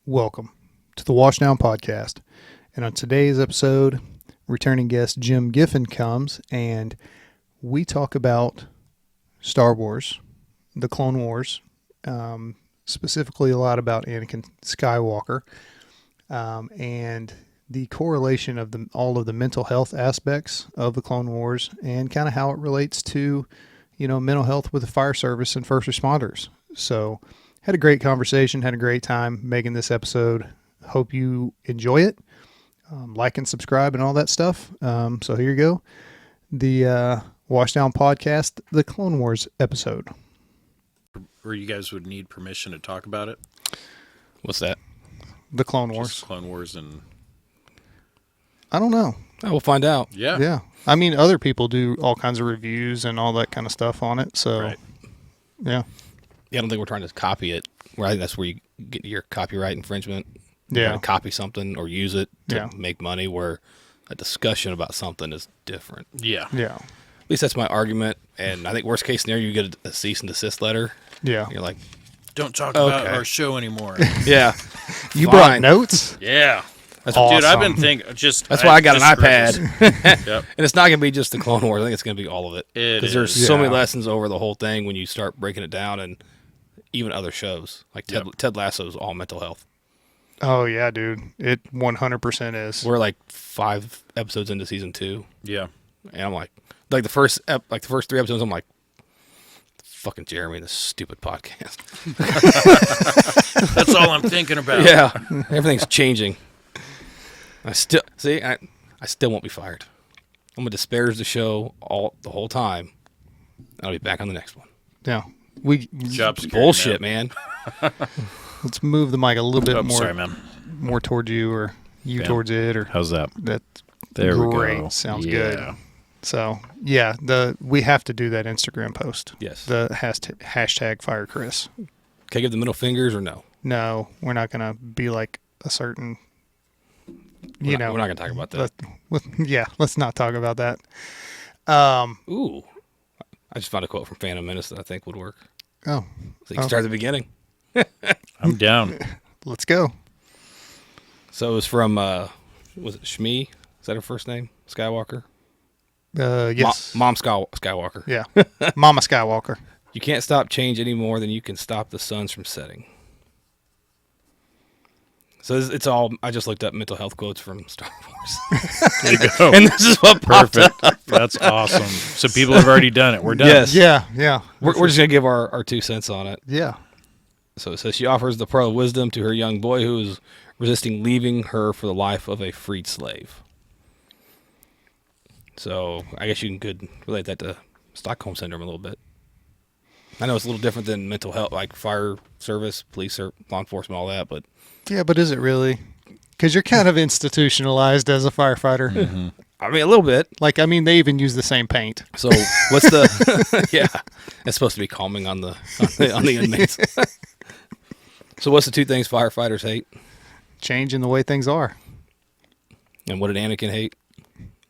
Welcome to the Washdown podcast. And on today's episode, returning guest Jim Giffen comes and we talk about Star Wars, the Clone Wars, specifically a lot about Anakin Skywalker, and the correlation of all of the mental health aspects of the Clone Wars and kind of how it relates to, mental health with the fire service and first responders. So had a great conversation, had a great time making this episode. Hope you enjoy it. Like and subscribe and all that stuff. So here you go. The Washdown podcast, the Clone Wars episode. Where you guys would need permission to talk about it? What's that? The Clone Wars. Just Clone Wars and... I don't know. Oh, we'll find out. Yeah. Yeah. I mean, other people do all kinds of reviews and all that kind of stuff on it. So, Right. Yeah. Yeah, I don't think we're trying to copy it. I think that's where you get your copyright infringement. Yeah. You're trying to copy something or use it to Yeah. make money, where a discussion about something is different. Yeah. Yeah. At least that's my argument. And I think worst case scenario, you get a cease and desist letter. Yeah. You're like, Don't talk about Okay. our show anymore. yeah. You Fine. brought notes? Yeah. That's awesome. Dude, I've been thinking That's why I got an just iPad. Yep. And it's not going to be just the Clone Wars. I think it's going to be all of it. It Because there's is. so many Yeah. lessons over the whole thing when you start breaking it down, and even other shows. Like Ted Lasso's all mental health. Oh, yeah, dude. It 100% is. We're like 5 episodes into season 2. Yeah. And I'm like the first 3 episodes, I'm like, fucking Jeremy, this stupid podcast. That's all I'm thinking about. Yeah, everything's changing. I still won't be fired. I'm gonna disparage the show the whole time. I'll be back on the next one. Yeah. Job security, Bullshit, man. Let's move the mic a little bit Oh, more, sorry, man. more towards you or you Yeah. towards it or How's that? that. There Great. we go. Sounds Yeah. good. So, yeah, we have to do that Instagram post. Yes. The hashtag Fire Chris. Can I give the middle fingers or no? No, we're not going to be like a certain, We're not gonna talk about that. let's not talk about that. Ooh, I just found a quote from Phantom Menace that I think would work. Oh, So you can start at the beginning. I'm down. let's go. So it was from was it Shmi? Is that her first name? Skywalker. Yes. Mom Skywalker. Yeah. Mama Skywalker. You can't stop change any more than you can stop the suns from setting. So it's all, I just looked up mental health quotes from Star Wars. There you go. And this is what popped Perfect. up. That's awesome. So people have already done it. We're done. Yes. Yeah. We're just going to give our 2 cents on it. Yeah. So it says she offers the pearl of wisdom to her young boy who is resisting leaving her for the life of a freed slave. So I guess you could relate that to Stockholm Syndrome a little bit. I know it's a little different than mental health, like fire service, police, or law enforcement, all that, but Yeah, but is it really? Because you're kind of institutionalized as a firefighter. Mm-hmm. I mean, a little bit. Like, I mean, they even use the same paint. So what's the, yeah, it's supposed to be calming on the inmates. So what's the 2 things firefighters hate? Change in the way things are. And what did Anakin hate?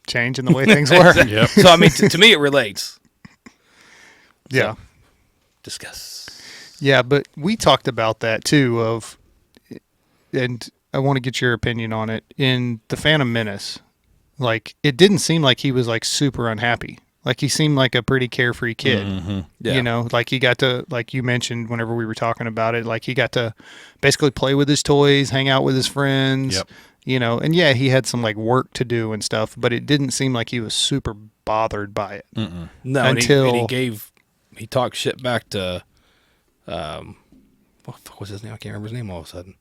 Change in the way things were. Yep. So, I mean, to me, it relates. Yeah. Discuss. Yeah, but we talked about that too and I want to get your opinion on it. In The Phantom Menace, like, it didn't seem like he was like super unhappy. Like, he seemed like a pretty carefree kid. Mm-hmm. Yeah. Like, he got to, like you mentioned whenever we were talking about it, like, he got to basically play with his toys, hang out with his friends. Yep. And yeah, he had some like work to do and stuff, but it didn't seem like he was super bothered by it. Mm-mm. No, Until- and he talked shit back to, what the fuck was his name? I can't remember his name all of a sudden.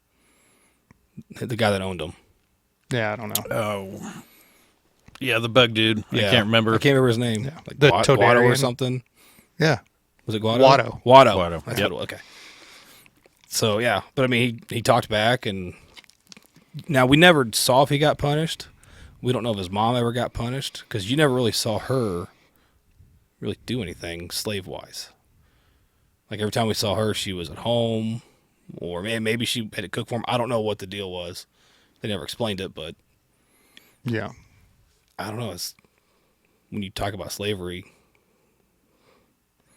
The guy that owned him. Yeah, I don't know. Oh. Yeah, the bug dude. Yeah. I can't remember. I can't remember his name. Yeah. Like The Guado or Todarian. something. Yeah. Was it Guado? Watto. Watto. That's Yep. what it was. Okay. So, yeah. But, I mean, he talked back, and now we never saw if he got punished. We don't know if his mom ever got punished, because you never really saw her really do anything slave-wise. Like, every time we saw her, she was at home, or maybe she had to cook for him. I don't know what the deal was. They never explained it, but Yeah. I don't know. It's, when you talk about slavery,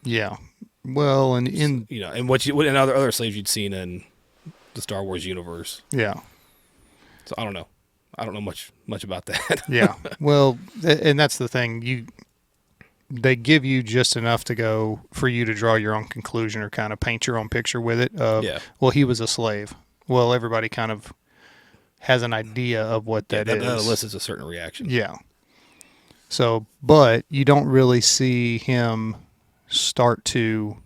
Yeah. Well, and in and what and other slaves you'd seen in the Star Wars universe. Yeah. So I don't know. I don't know much about that. Yeah. Well, and that's the thing. They give you just enough to go for you to draw your own conclusion or kind of paint your own picture with it. Well, he was a slave. Well, everybody kind of has an idea of what that is. That elicits a certain reaction. Yeah. So, but you don't really see him start to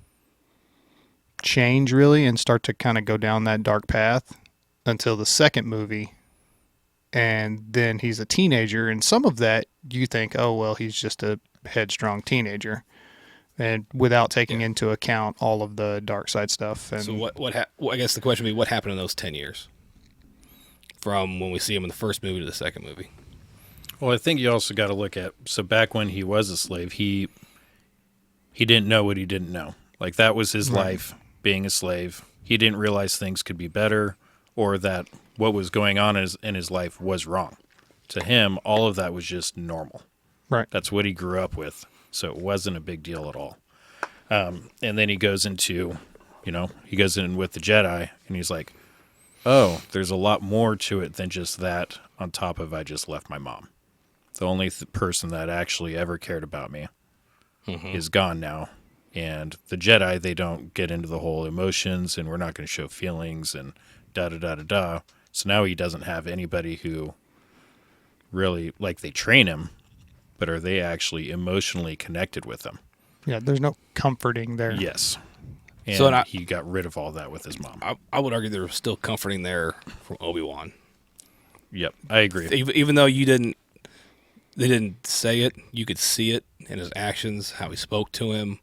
change really and start to kind of go down that dark path until the second movie. And then he's a teenager, and some of that you think, oh, well, he's just a headstrong teenager, and without taking into account all of the dark side stuff. And so I guess the question would be, what happened in those 10 years from when we see him in the first movie to the second movie? Well, I think you also got to look at, so back when he was a slave, he didn't know what he didn't know. Like, that was his life, being a slave. He didn't realize things could be better, or that what was going on in his life was wrong. To him, all of that was just normal. Right. That's what he grew up with. So it wasn't a big deal at all. And then he goes into, he goes in with the Jedi, and he's like, oh, there's a lot more to it than just that, on top of I just left my mom. The only person that actually ever cared about me is gone now. And the Jedi, they don't get into the whole emotions, and we're not going to show feelings, and da-da-da-da-da. So now he doesn't have anybody who really, like, they train him, but are they actually emotionally connected with him? Yeah, there's no comforting there. Yes. And So he got rid of all that with his mom. I would argue there was still comforting there from Obi-Wan. Yep, I agree. Even though they didn't say it, you could see it in his actions, how he spoke to him,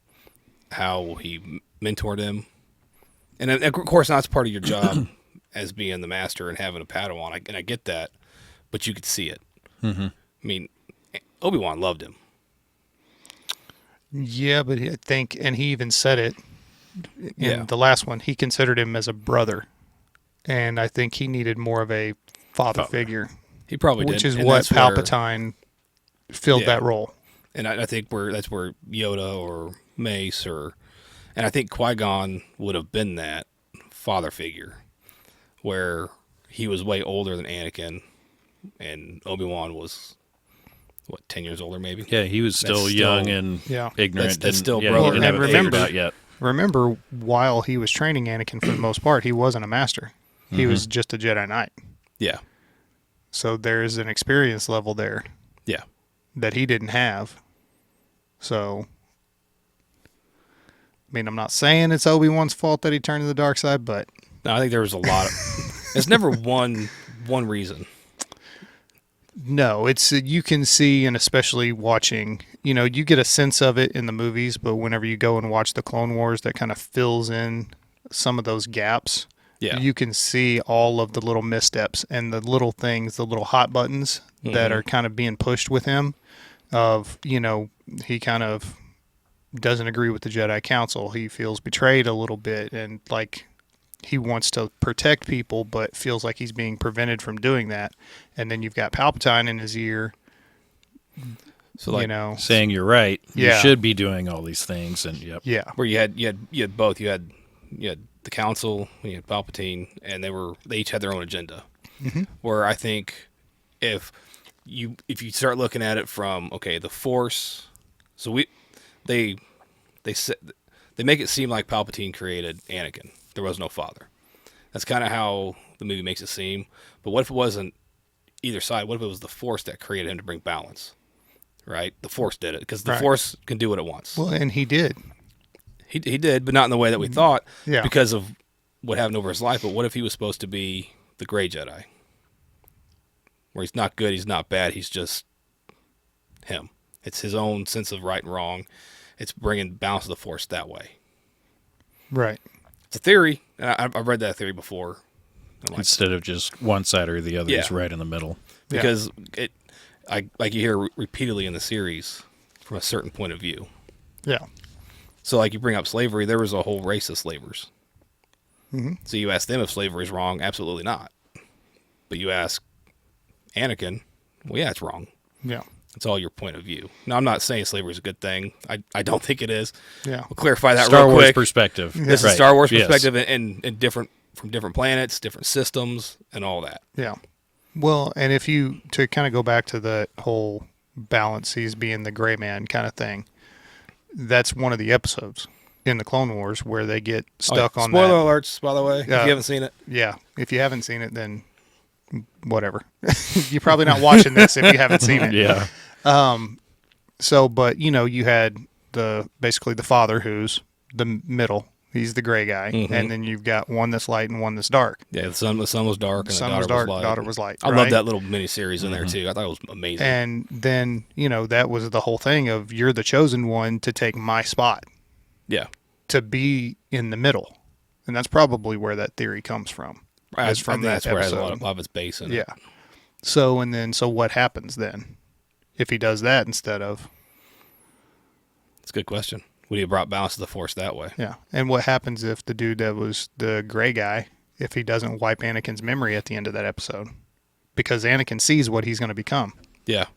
how he mentored him. And of course, that's part of your job as being the master and having a Padawan, and I get that, but you could see it. Mm-hmm. I mean, Obi-Wan loved him. Yeah, but I think, and he even said it in the last one, he considered him as a brother. And I think he needed more of a father figure. He probably did. Which is what Palpatine filled that role. And I think that's where Yoda or Mace and I think Qui-Gon would have been that father figure, where he was way older than Anakin, and Obi-Wan was, 10 years older maybe? Yeah, he was still young and ignorant. That's still he brother. didn't have it figured out yet. Remember, while he was training Anakin, for the most part, he wasn't a master. He was just a Jedi Knight. Yeah. So there's an experience level there. Yeah. That he didn't have. So, I mean, I'm not saying it's Obi-Wan's fault that he turned to the dark side, but... No, I think there was a lot of... It's never one reason. No, it's you can see, and especially watching, you get a sense of it in the movies, but whenever you go and watch the Clone Wars, that kind of fills in some of those gaps. Yeah. You can see all of the little missteps and the little things, the little hot buttons that are kind of being pushed with him of, he kind of doesn't agree with the Jedi Council. He feels betrayed a little bit, and like he wants to protect people, but feels like he's being prevented from doing that. And then you've got Palpatine in his ear, so saying you're right. Yeah. You should be doing all these things, and where you had both. You had the Council, you had Palpatine, and they each had their own agenda. Mm-hmm. Where I think if you start looking at it from the Force, so they make it seem like Palpatine created Anakin. There was no father. That's kind of how the movie makes it seem. But what if it wasn't either side? What if it was the Force that created him to bring balance? Right? The Force did it, because the Force can do what it wants. Well, and he did. He did, but not in the way that we thought, Yeah. because of what happened over his life. But what if he was supposed to be the Gray Jedi? Where he's not good, he's not bad, he's just him. It's his own sense of right and wrong. It's bringing balance to the Force that way. Right. It's a theory, and I've read that theory before. instead of just one side or the other, is right in the middle. Because like you hear repeatedly in the series from a certain point of view. Yeah. So like you bring up slavery, there was a whole race of slavers. Mm-hmm. So you ask them if slavery is wrong, absolutely not. But you ask Anakin, well, yeah, it's wrong. Yeah. It's all your point of view. Now, I'm not saying slavery is a good thing. I don't think it is. Yeah. We'll clarify that Star real Wars quick. perspective. This is Star Wars perspective and different from different planets, different systems, and all that. Yeah. Well, and if you, to kind of go back to the whole balance, he's being the gray man kind of thing, that's one of the episodes in the Clone Wars where they get stuck on Spoiler that. alerts, by the way, if you haven't seen it. Yeah. If you haven't seen it, then whatever. You're probably not watching this if you haven't seen it. Yeah. So, but, you had basically the father who's the middle. He's the gray guy. Mm-hmm. And then you've got one that's light and one that's dark. Yeah, the sun was dark and Son the was daughter dark, was light. daughter was light. I right? love that little mini series in there too. I thought it was amazing. And then, that was the whole thing of you're the chosen one to take my spot, yeah, to be in the middle. And that's probably where that theory comes from. that's from that that's where it has a episode. lot of its base in it. Yeah. So what happens then if he does that instead of? It's a good question. Would he have brought balance to the Force that way? Yeah. And what happens if the dude that was the gray guy, if he doesn't wipe Anakin's memory at the end of that episode? Because Anakin sees what he's going to become. Yeah.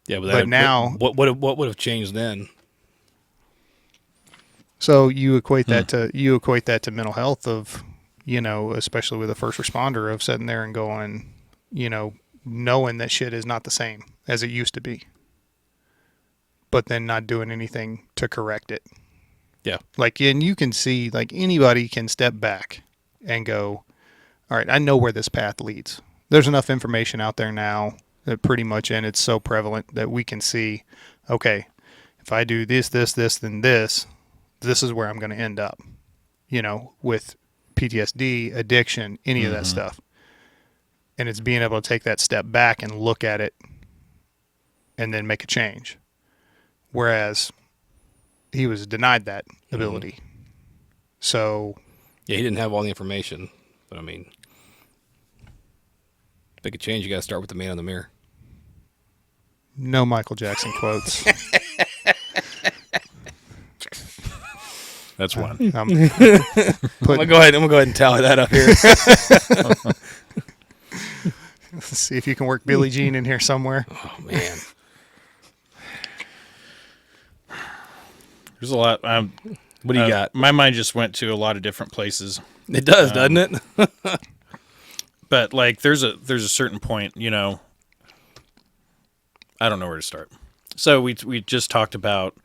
Yeah, But now, what would have changed then? so you equate that to mental health of, especially with a first responder, of sitting there and going, knowing that shit is not the same as it used to be, but then not doing anything to correct it. Yeah. And you can see, anybody can step back and go, all right, I know where this path leads. There's enough information out there now that pretty much, and it's so prevalent that we can see, okay, if I do this, then this is where I'm going to end up, with PTSD, addiction, any of that stuff. And it's being able to take that step back and look at it and then make a change. Whereas he was denied that ability. So, Yeah, he didn't have all the information, but I mean, to make a change, you got to start with the man in the mirror. no Michael Jackson quotes. That's one. I'm gonna go ahead and tally that up here. Let's see if you can work Billie Jean in here somewhere. Oh man, There's a lot. what do you got? My mind just went to a lot of different places. It does, doesn't it? But there's a certain point, I don't know where to start. So we just talked about,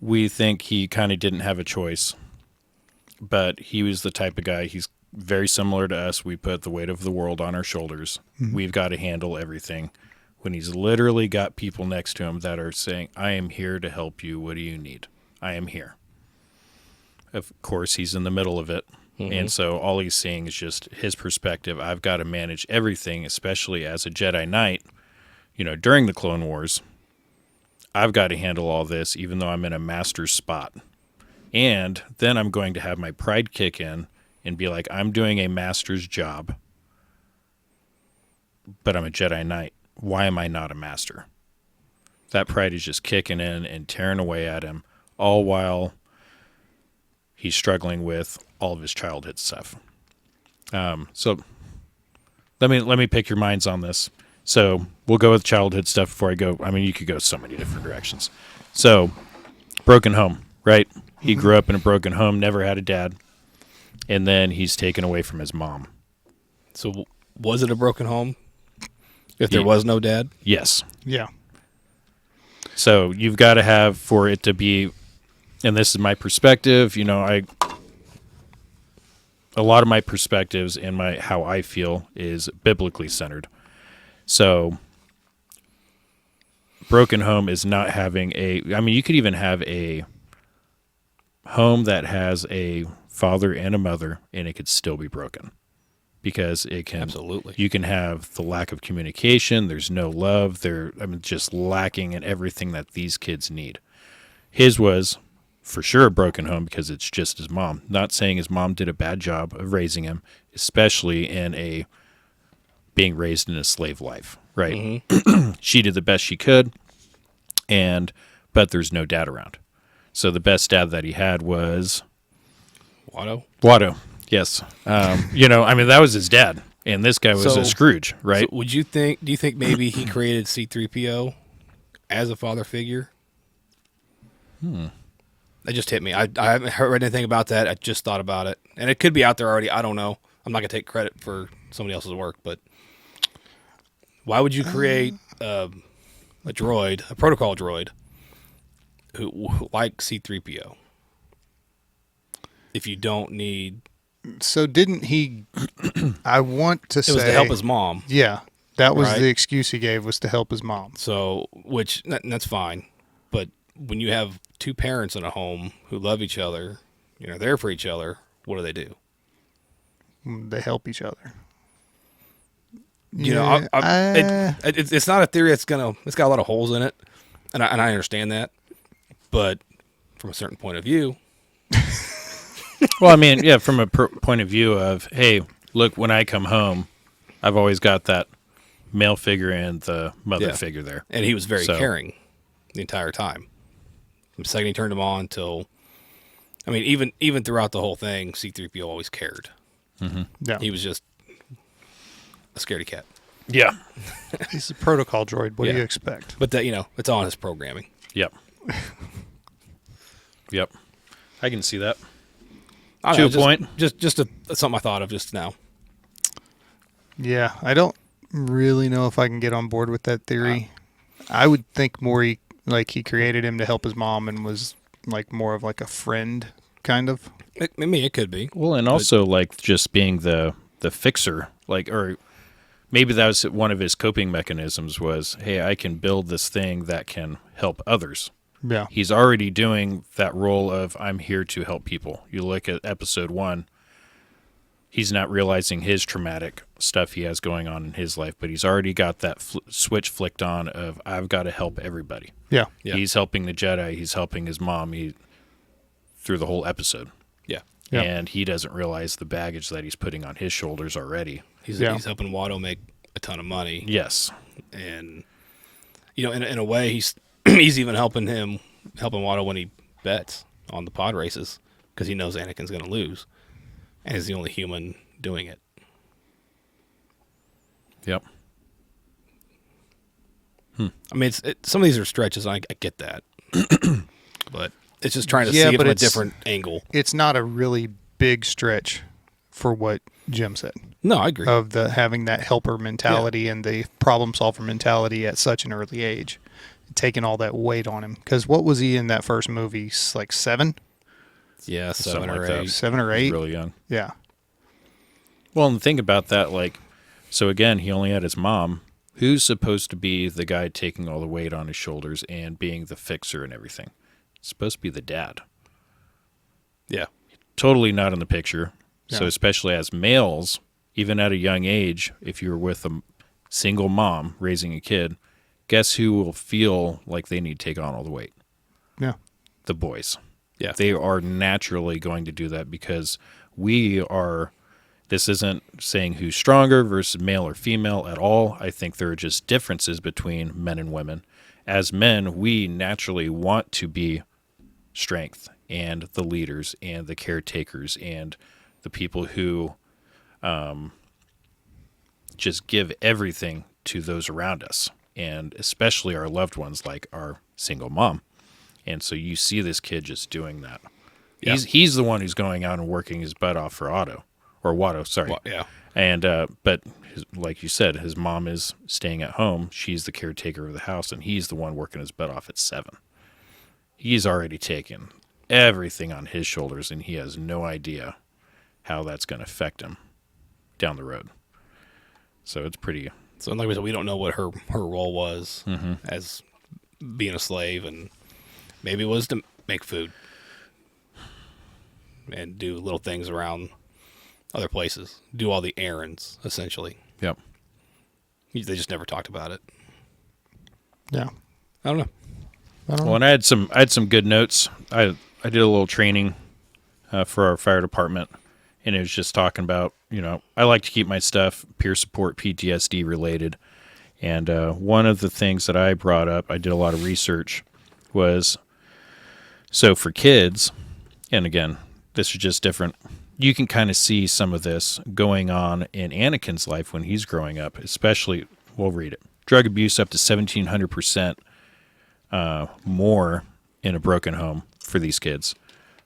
we think he kind of didn't have a choice, but he was the type of guy, he's very similar to us. We put the weight of the world on our shoulders. Mm-hmm. We've got to handle everything. When he's literally got people next to him that are saying, I am here to help you. What do you need? I am here. Of course, he's in the middle of it. Mm-hmm. And so all he's seeing is just his perspective. I've got to manage everything, especially as a Jedi Knight, during the Clone Wars. I've got to handle all this, even though I'm in a master's spot. And then I'm going to have my pride kick in and be like, I'm doing a master's job, but I'm a Jedi Knight. Why am I not a master? That pride is just kicking in and tearing away at him, all while he's struggling with all of his childhood stuff. So let me pick your minds on this. So we'll go with childhood stuff before I go. I mean, you could go so many different directions. So broken home, right? He grew up in a broken home, never had a dad, and then he's taken away from his mom. So was it a broken home? If there was no dad? Yes. Yeah. So you've got to have, for it to be, and this is my perspective, a lot of my perspectives and how I feel is biblically centered. So broken home is not having you could even have a home that has a father and a mother, and it could still be broken. Because it can, absolutely, you can have the lack of communication. There's no love. They're just lacking in everything that these kids need. His was for sure a broken home because it's just his mom. Not saying his mom did a bad job of raising him, especially in being raised in a slave life, right? Mm-hmm. She did the best she could, but there's no dad around. So the best dad that he had was Watto. Yes. That was his dad, and this guy was a Scrooge, right? So do you think maybe he created C-3PO as a father figure? It just hit me. I haven't heard anything about that. I just thought about it. And it could be out there already. I don't know. I'm not going to take credit for somebody else's work, but why would you create a droid, a protocol droid, who like C-3PO if you don't need... So didn't he... I want to say... It was to help his mom. Yeah. That was Right? the excuse he gave, was to help his mom. So, that's fine. But when you have two parents in a home who love each other, there for each other, what do? They help each other. It's not a theory it's got a lot of holes in it, and I understand that. But from a certain point of view, Well, I mean, yeah, from a point of view of, hey, look, when I come home, I've always got that male figure and the mother figure there. and he was very caring the entire time. From the second he turned him on till, I mean, even throughout the whole thing, C-3PO always cared. Mm-hmm. Yeah. He was just a scaredy cat. Yeah. He's a protocol droid. What do you expect? But that it's on his programming. Yep. Yep. I can see that. I To don't a know, point. Just something I thought of just now. Yeah, I don't really know if I can get on board with that theory. I would think more he created him to help his mom and was like more of like a friend kind of. It could be. Well, and also like just being the fixer, or maybe that was one of his coping mechanisms was, hey, I can build this thing that can help others. Yeah. He's already doing that role of I'm here to help people. You look at episode 1, he's not realizing his traumatic stuff he has going on in his life, but he's already got that switch flicked on of I've got to help everybody. Yeah. He's helping the Jedi. He's helping his mom through the whole episode. Yeah. Yeah. And he doesn't realize the baggage that he's putting on his shoulders already. He's helping Watto make a ton of money. Yes. And in a way he's he's even helping Watto when he bets on the pod races because he knows Anakin's going to lose, and he's the only human doing it. Yep. I mean, some of these are stretches. I get that, but it's just trying to see it but from a different angle. It's not a really big stretch for what Jim said. No, I agree. Of having that helper mentality and the problem solver mentality at such an early age, taking all that weight on him. Because what was he in that first movie? Like 7? Yeah, Something 7 or like that. 8. 7 or 8? He's really young. Yeah. Well, and think about that, so again, he only had his mom. Who's supposed to be the guy taking all the weight on his shoulders and being the fixer and everything? It's supposed to be the dad. Yeah. Totally not in the picture. Yeah. So especially as males, even at a young age, if you're with a single mom raising a kid, guess who will feel like they need to take on all the weight? Yeah. The boys. Yeah. They are naturally going to do that because this isn't saying who's stronger versus male or female at all. I think there are just differences between men and women. As men, we naturally want to be strength and the leaders and the caretakers and the people who just give everything to those around us, and especially our loved ones like our single mom. And so you see this kid just doing that. Yeah. He's the one who's going out and working his butt off for Watto, sorry. Yeah. And but like you said, his mom is staying at home. She's the caretaker of the house, and he's the one working his butt off at 7. He's already taken everything on his shoulders, and he has no idea how that's going to affect him down the road. So it's pretty... So like we said, we don't know what her role was as being a slave, and maybe it was to make food and do little things around other places, do all the errands, essentially. Yep. They just never talked about it. Yeah. I don't know. Well, and I had some good notes. I did a little training for our fire department, and it was just talking about, I like to keep my stuff peer support, PTSD related. And one of the things that I brought up, I did a lot of research, was so for kids, and again, this is just different. You can kind of see some of this going on in Anakin's life when he's growing up, especially, we'll read it. Drug abuse up to 1,700% more in a broken home. for these kids.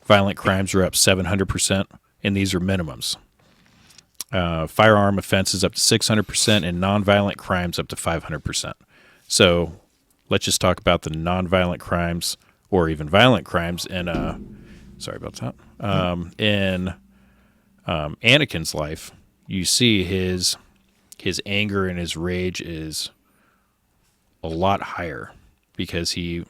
Violent crimes are up 700%, and these are minimums. Firearm offenses up to 600%, and nonviolent crimes up to 500%. So let's just talk about the nonviolent crimes or even violent crimes. And sorry about that. In Anakin's life, you see his anger and his rage is a lot higher because he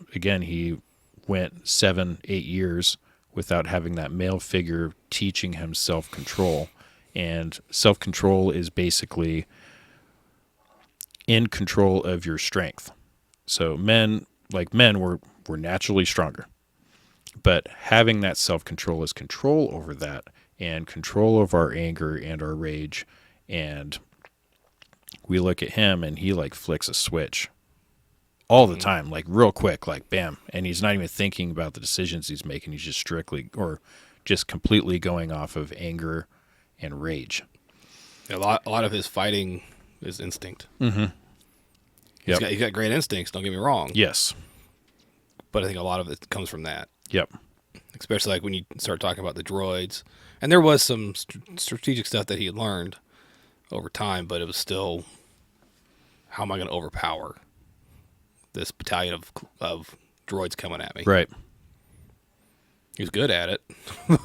went 7-8 years without having that male figure teaching him self-control. And self-control is basically in control of your strength. So men were naturally stronger. But having that self-control is control over that and control over our anger and our rage. And we look at him and he like flicks a switch all the time, like real quick, like bam. And he's not even thinking about the decisions he's making. He's just strictly or just completely going off of anger and rage. A lot of his fighting is instinct. Mm-hmm. He's got great instincts, don't get me wrong. Yes. But I think a lot of it comes from that. Yep. Especially like when you start talking about the droids. And there was some strategic stuff that he had learned over time, but it was still, how am I going to overpower this battalion of droids coming at me? Right. He was good at it,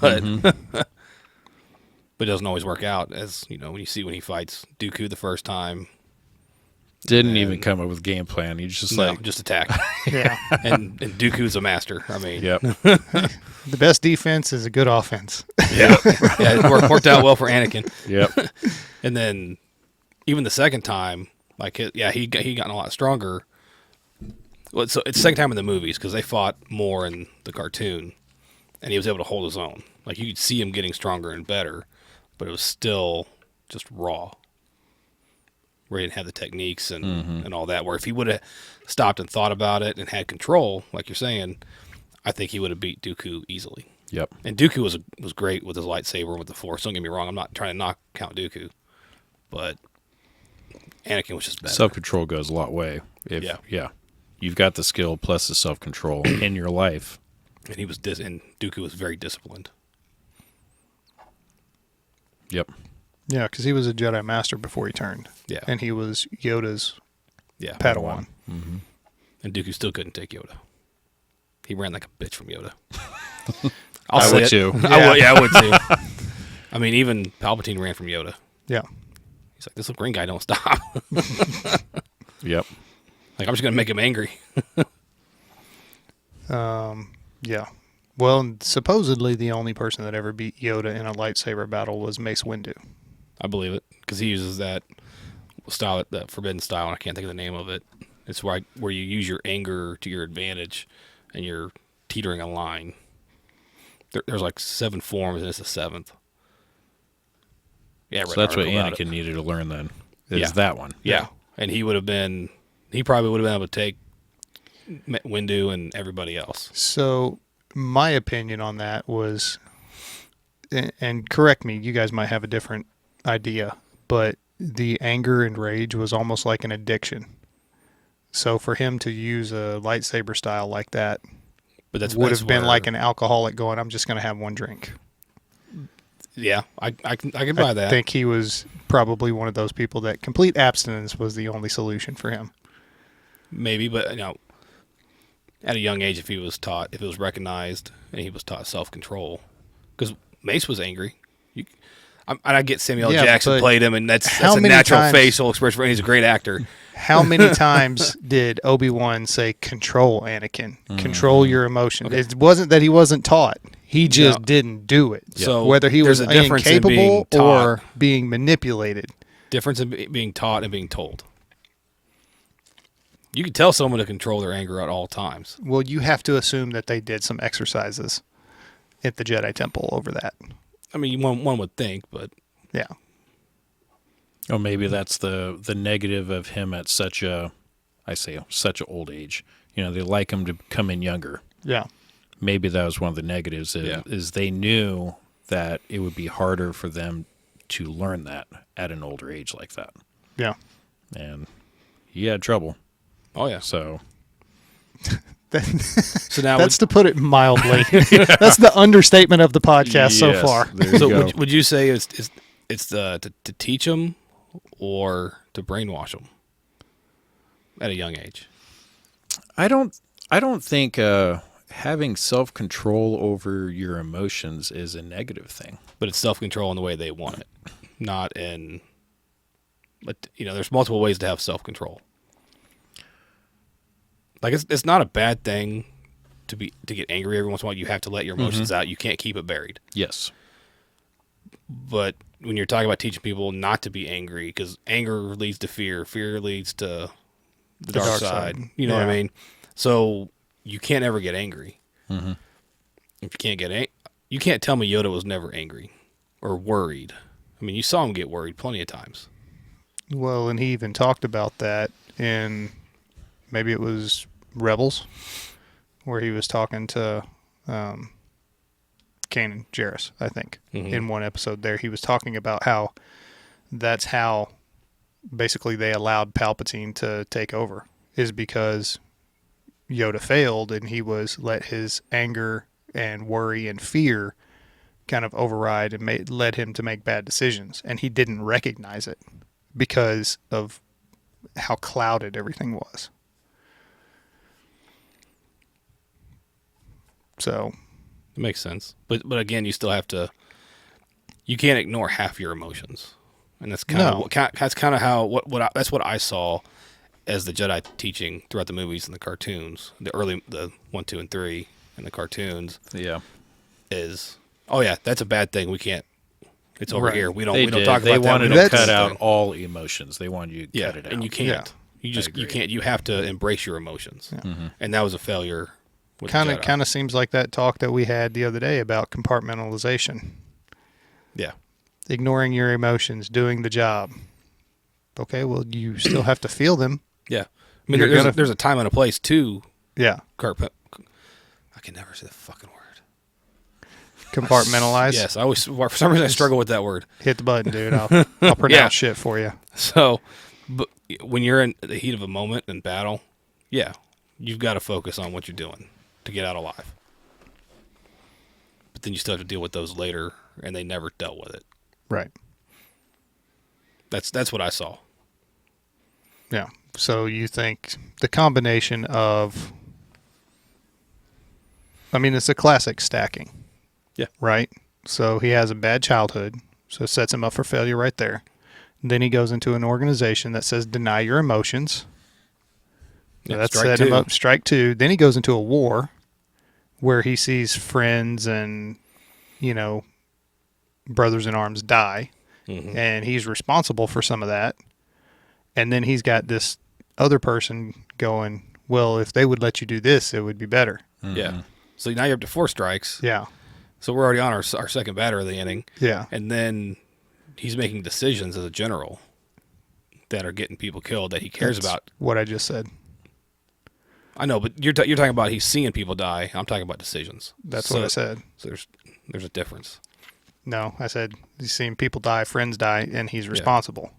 but but it doesn't always work out. As you know, when he fights Dooku the first time, didn't even come up with game plan. He's just just attack. Yeah. and Dooku's a master. I mean, yep. The best defense is a good offense. Yeah, it worked out well for Anakin. Yep. And then even the second time, like he gotten a lot stronger. Well, so it's the second time in the movies because they fought more in the cartoon, and he was able to hold his own. Like you could see him getting stronger and better, but it was still just raw. Where he didn't have the techniques and all that. Where if he would have stopped and thought about it and had control, like you're saying, I think he would have beat Dooku easily. Yep. And Dooku was great with his lightsaber and with the Force. Don't get me wrong. I'm not trying to knock Count Dooku, but Anakin was just better. Self-control goes a lot way. Yeah. You've got the skill plus the self-control in your life. And and Dooku was very disciplined. Yep. Yeah, because he was a Jedi Master before he turned. Yeah. And he was Yoda's Yeah. Padawan. Mm-hmm. And Dooku still couldn't take Yoda. He ran like a bitch from Yoda. I would too. I would too. I mean, even Palpatine ran from Yoda. Yeah. He's like, this little green guy don't stop. Yep. Like, I'm just going to make him angry. Yeah. Well, supposedly the only person that ever beat Yoda in a lightsaber battle was Mace Windu. I believe it because he uses that style, that forbidden style, and I can't think of the name of it. It's where you use your anger to your advantage, and you're teetering a line. There's like 7 forms, and it's the 7th. Yeah, so that's what Anakin needed to learn then. Is that one? Yeah, and he probably would have been able to take Windu and everybody else. So my opinion on that was, and correct me, you guys might have a different idea, but the anger and rage was almost like an addiction. So for him to use a lightsaber style like that would have been like an alcoholic going, I'm just going to have one drink. Yeah, I can buy that. I think he was probably one of those people that complete abstinence was the only solution for him. Maybe, but at a young age, if it was recognized and he was taught self-control, because Mace was angry. I get Samuel Jackson played him, and that's a natural facial expression. He's a great actor. How many times did Obi-Wan say, control, Anakin? Control your emotions. Okay. It wasn't that he wasn't taught. He just didn't do it. So whether he was incapable or being manipulated. Difference in being taught and being told. You can tell someone to control their anger at all times. Well, you have to assume that they did some exercises at the Jedi Temple over that. I mean, one would think, but yeah. Oh, maybe that's the negative of him at such an old age. They like him to come in younger. Yeah. Maybe that was one of the negatives is they knew that it would be harder for them to learn that at an older age like that. Yeah. And he had trouble. Oh, yeah. So So now That's to put it mildly. That's the understatement of the podcast so Yes, far. there you so go. would you say it's to teach them or to brainwash them at a young age? I don't think having self-control over your emotions is a negative thing. But it's self-control in the way they want it, not in. But there's multiple ways to have self-control. Like it's not a bad thing to get angry every once in a while. You have to let your emotions out. You can't keep it buried. Yes. But when you're talking about teaching people not to be angry, because anger leads to fear, fear leads to the dark side. You know what I mean? So you can't ever get angry. Mm-hmm. If you can't get you can't tell me Yoda was never angry or worried. I mean, you saw him get worried plenty of times. Well, and he even talked about that in, maybe it was Rebels, where he was talking to Kanan Jarrus, I think, in one episode there. He was talking about how that's how basically they allowed Palpatine to take over, is because Yoda failed and he was let his anger and worry and fear kind of override and led him to make bad decisions. And he didn't recognize it because of how clouded everything was. So It makes sense. But again, you still have to. You can't ignore half your emotions, and that's kind of that's what I saw as the Jedi teaching throughout the movies and the cartoons, the 1, 2, and 3, and the cartoons. Yeah. Is that's a bad thing. We can't. It's over here. We don't talk about that. They wanted to cut out thing. all emotions. They wanted you to cut it out. And you can't. You can't. You have to embrace your emotions, and that was a failure. Kind of seems like that talk that we had the other day about compartmentalization. Yeah. Ignoring your emotions, doing the job. Okay, well, you still have to feel them. Yeah. I mean, there's a time and a place too. Yeah. I can never say the fucking word. Compartmentalize. Yes, I always, for some reason, I struggle with that word. Hit the button, dude. I'll pronounce shit for you. So, but when you're in the heat of a moment in battle, you've got to focus on what you're doing to get out alive. But then you still have to deal with those later, and they never dealt with it. Right. That's what I saw. Yeah. So you think the combination of, I mean, it's a classic stacking. Yeah. Right? So he has a bad childhood, so it sets him up for failure right there. Then he goes into an organization that says deny your emotions. So that set him up, strike two. Then he goes into a war where he sees friends and, brothers in arms die. Mm-hmm. And he's responsible for some of that. And then he's got this other person going, well, if they would let you do this, it would be better. Mm-hmm. Yeah. So now you're up to 4 strikes. Yeah. So we're already on our second batter of the inning. Yeah. And then he's making decisions as a general that are getting people killed that he cares about. What I just said. I know, but you're talking about he's seeing people die. I'm talking about decisions. That's what I said. So there's a difference. No, I said he's seeing people die, friends die, and he's responsible.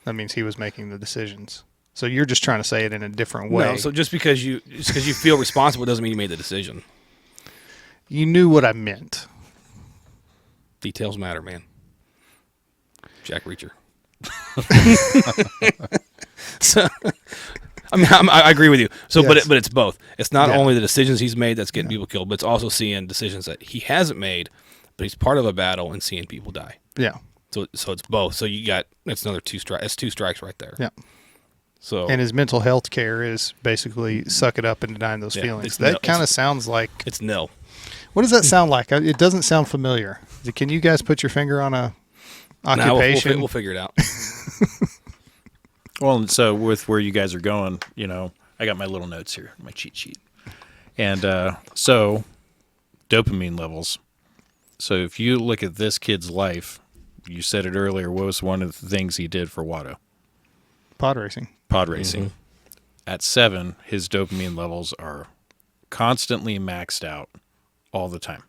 That means he was making the decisions. So you're just trying to say it in a different way. No, so just because you feel responsible doesn't mean you made the decision. You knew what I meant. Details matter, man. Jack Reacher. So, I mean, I agree with you. So, yes. but it's both. It's not only the decisions he's made that's getting people killed, but it's also seeing decisions that he hasn't made, but he's part of a battle and seeing people die. Yeah. So it's both. So that's another 2 strikes. That's 2 strikes right there. Yeah. So and his mental health care is basically suck it up and deny those feelings. That kind of sounds like it's nil. What does that sound like? It doesn't sound familiar. Can you guys put your finger on a occupation? We'll figure it out. Well, and so with where you guys are going, I got my little notes here, my cheat sheet. And so dopamine levels. So if you look at this kid's life, you said it earlier, what was one of the things he did for Watto? Pod racing. Mm-hmm. At 7, his dopamine levels are constantly maxed out all the time.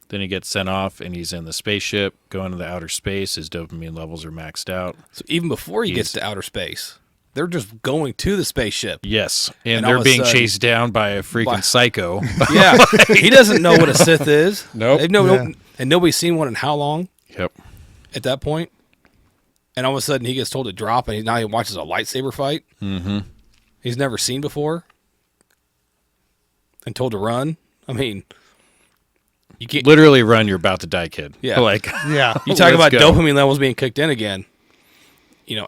Then he gets sent off and he's in the spaceship going to the outer space. His dopamine levels are maxed out. So even before he gets to outer space, They're just going to the spaceship. Yes, And and all they're of a being sudden- chased down by a freaking psycho. Yeah, he doesn't know what a Sith is. Nope. And nobody's seen one in how long Yep. at that point? And all of a sudden, he gets told to drop, and now he watches a lightsaber fight. Mm-hmm. He's never seen before, and told to run. I mean, you can't. Literally run, you're about to die, kid. Yeah. Like, Yeah. You talk about let's go. dopamine levels being kicked in again.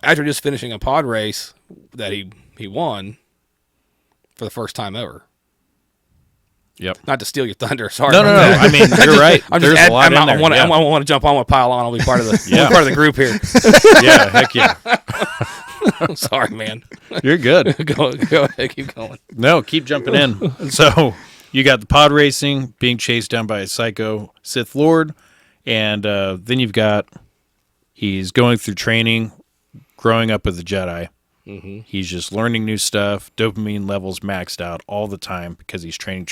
After just finishing a pod race that he won for the first time ever. Yep. Not to steal your thunder, sorry. No. about that. I mean, you're right. I'm There's just a lot in there. I want Yeah. to jump on, pile on. I'll be part of the Yeah. part of the group here. Yeah, heck yeah. Sorry, man. You're good. go ahead, keep going. No, keep jumping in. So you got the pod racing, being chased down by a psycho Sith Lord, and then you've got he's going through training, growing up with the Jedi. Mm-hmm. He's just learning new stuff. Dopamine levels maxed out all the time because he's training.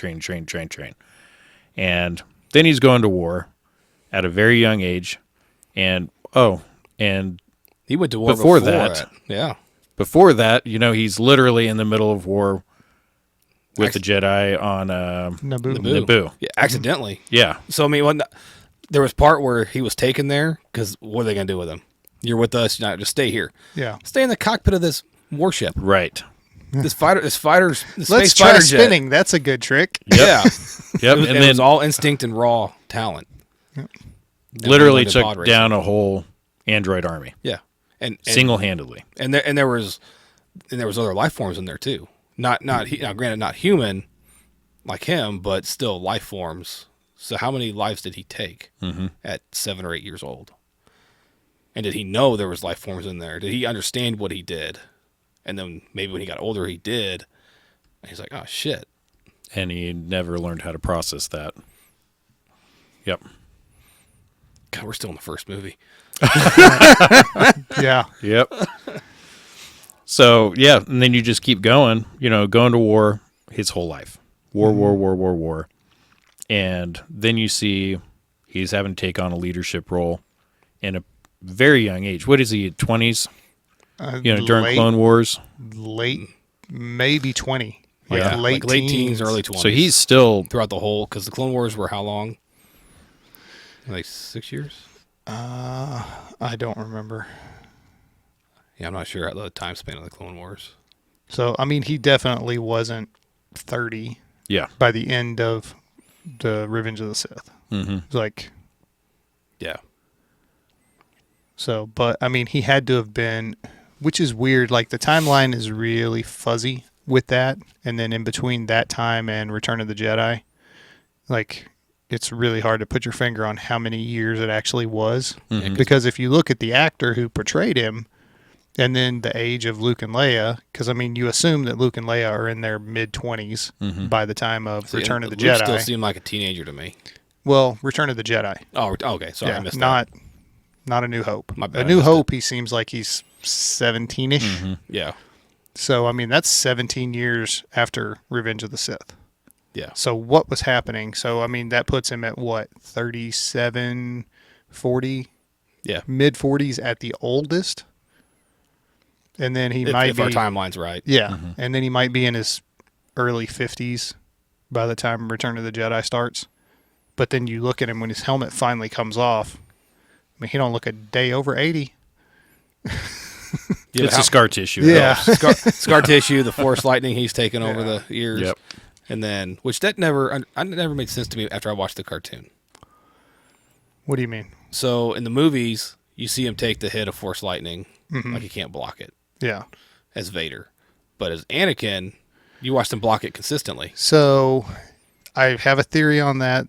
And then he's going to war at a very young age. And He went to war Before before that. that. Yeah. before that, he's literally in the middle of war with the Jedi on Naboo. Yeah, accidentally. Yeah. So, I mean, there was part where he was taken there because what are they going to do with him? You're with us. Just stay here. Yeah. Stay in the cockpit of this warship. Right. This space fighter Let's try jet. spinning. That's a good trick. Yeah. Yep. And it was all instinct and raw talent. literally And pod took racing. down a whole android army Yeah. And single-handedly. and there was other life forms in there too. Not now, granted, not human like him, but still life forms. So how many lives did he take at 7 or 8 years old? And did he know there was life forms in there? Did he understand what he did? And then maybe when he got older, he did. And he's like, oh shit. And he never learned how to process that. Yep. God, we're still in the first movie. Yeah. Yep. So, yeah, and then you just keep going, going to war his whole life. War. And then you see he's having to take on a leadership role in a very young age. What is he, 20s? During Clone Wars? Late, maybe 20. Yeah. Late teens, early 20s. So he's still... throughout the whole, because the Clone Wars were how long? Like 6 years? I don't remember. Yeah, I'm not sure the time span of the Clone Wars. So, I mean, he definitely wasn't 30 Yeah. by the end of the Revenge of the Sith. Mm-hmm. It was like, Yeah. so, but I mean, he had to have been, which is weird. Like, the timeline is really fuzzy with that. And then in between that time and Return of the Jedi, like, it's really hard to put your finger on how many years it actually was. Mhm. Because if you look at the actor who portrayed him, and then the age of Luke and Leia, because, I mean, you assume that Luke and Leia are in their mid-20s by the time of Return of the Luke Jedi. still seemed like a teenager to me. Well, Return of the Jedi. Oh, okay. Sorry, I missed not A New Hope. My bad, A I New missed Hope, he seems like he's 17-ish. that. Yeah. So, I mean, that's 17 years after Revenge of the Sith. Yeah. So what was happening? So, I mean, that puts him at what, 37, 40? Yeah. Mid-40s at the oldest? And then he might if be... our timeline's right. Yeah, and then he might be in his early 50s by the time Return of the Jedi starts. But then you look at him when his helmet finally comes off. I mean, he don't look a day over 80. Yeah, It's a scar tissue. Yeah. scar tissue, the Force lightning he's taken over the years. Yep. And then, which that never made sense to me after I watched the cartoon. What do you mean? So in the movies, you see him take the hit of Force lightning, like he can't block it Yeah. as Vader. But as Anakin, you watched him block it consistently. So I have a theory on that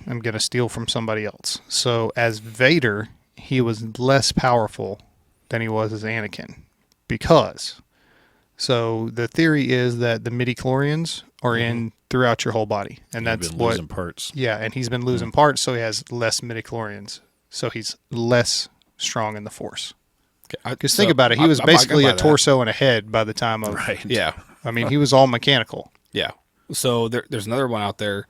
I'm going to steal from somebody else. So as Vader, he was less powerful than he was as Anakin. Because, so the theory is that the midichlorians are in throughout your whole body. And You've that's been what... losing parts. Yeah, and he's been losing parts, so he has less midichlorians. So he's less strong in the Force. Because think about it, he was basically a torso and a head by the time of... Right. Yeah. I mean, he was all mechanical. Yeah. So there's another one out there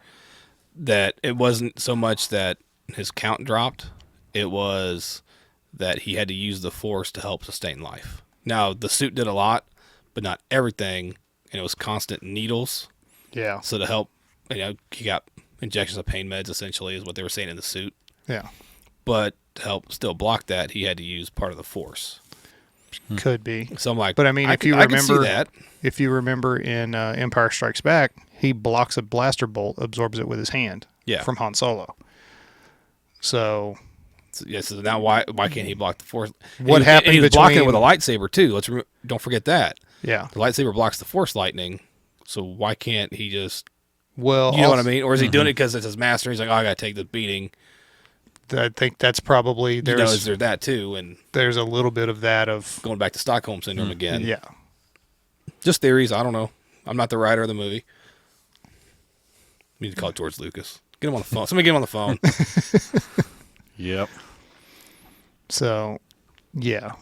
that it wasn't so much that his count dropped. It was that he had to use the Force to help sustain life. Now, the suit did a lot, but not everything. And it was constant needles. Yeah. So to help, he got injections of pain meds, essentially, is what they were saying in the suit. Yeah. But to help still block that, he had to use part of the force. Could be. So I'm like, But I mean, I if you can see remember, that. if you remember in Empire Strikes Back, he blocks a blaster bolt, absorbs it with his hand. Yeah. From Han Solo. So So now why can't he block the force? What happened He was blocking it between- with a lightsaber too. Don't forget that. yeah. The lightsaber blocks the force lightning. So why can't he just? Well, You know what I mean? Or is he doing it because it's his master? He's like, oh, I got to take the beating. I think that's probably Is there that too? And there's a little bit of that of going back to Stockholm syndrome again. yeah. Just theories. I don't know. I'm not the writer of the movie. We need to call George Lucas. Get him on the phone. Somebody get him on the phone. Yep. So yeah.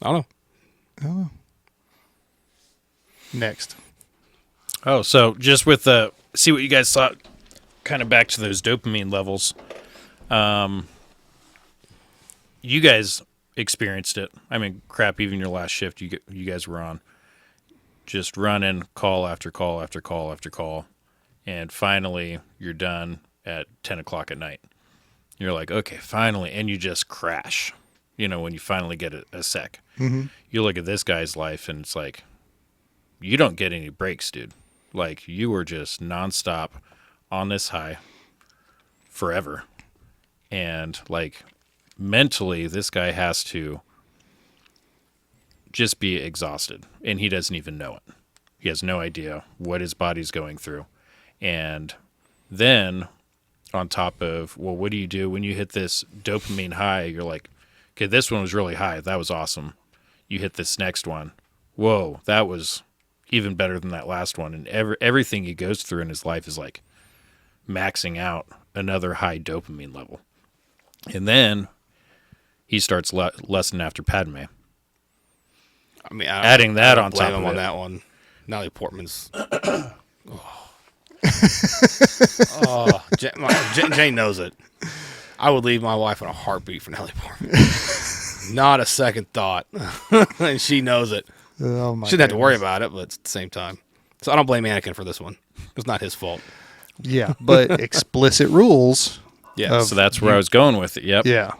I don't know. Next. Oh, so just with see what you guys thought, kind of back to those dopamine levels. You guys experienced it. I mean, crap, even your last shift you guys were on. Just running call after call after call after call. And finally, you're done at 10 o'clock at night. You're like, okay, finally. And you just crash, when you finally get a sec. Mm-hmm. You look at this guy's life, and it's like, you don't get any breaks, dude. Like, you were just nonstop on this high forever. And, like, mentally, this guy has to just be exhausted. And he doesn't even know it. He has no idea what his body's going through. And then, on top of, well, what do you do when you hit this dopamine high? You're like, okay, this one was really high. That was awesome. You hit this next one. Whoa, that was even better than that last one. And everything he goes through in his life is like maxing out another high dopamine level. And then he starts lusting after Padme. I mean, Adding that on top of him it. on that one. Natalie Portman's. Jane knows it. I would leave my wife in a heartbeat for Natalie Portman. Not a second thought. And she knows it. Oh my! Shouldn't have to worry about it, but at the same time. So I don't blame Anakin for this one. It's not his fault. Yeah, but explicit rules. Yeah. So that's where I was going with it. Yep. Yeah.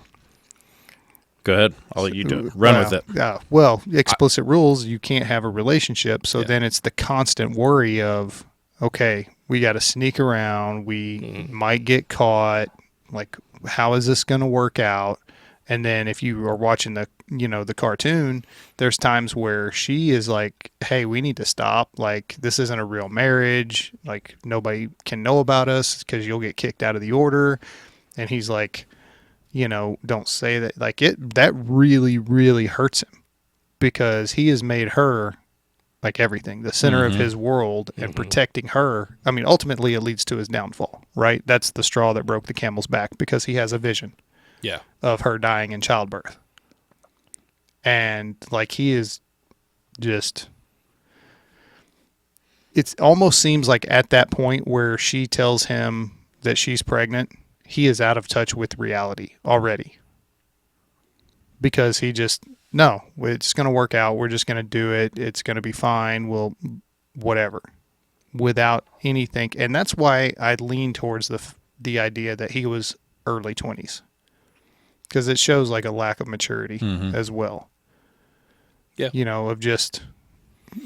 Go ahead. I'll let you do it. Run with it. Yeah. Well, explicit rules, you can't have a relationship. So Yeah. then it's the constant worry of, okay, we got to sneak around. We might get caught. Like, how is this going to work out? And then if you are watching the cartoon, there's times where she is like, hey, we need to stop. Like, this isn't a real marriage. Like, nobody can know about us because you'll get kicked out of the order. And he's like, don't say that. Like, that really, really hurts him because he has made her like everything, the center of his world, and protecting her. I mean, ultimately it leads to his downfall, right? That's the straw that broke the camel's back because he has a vision. Yeah. Of her dying in childbirth. And like he is just, it almost seems like at that point where she tells him that she's pregnant, he is out of touch with reality already. Because he just, no, it's going to work out. We're just going to do it. It's going to be fine. We'll, whatever. Without anything. And that's why I lean towards the idea that he was early 20s. Because it shows like a lack of maturity as well. Yeah. Of just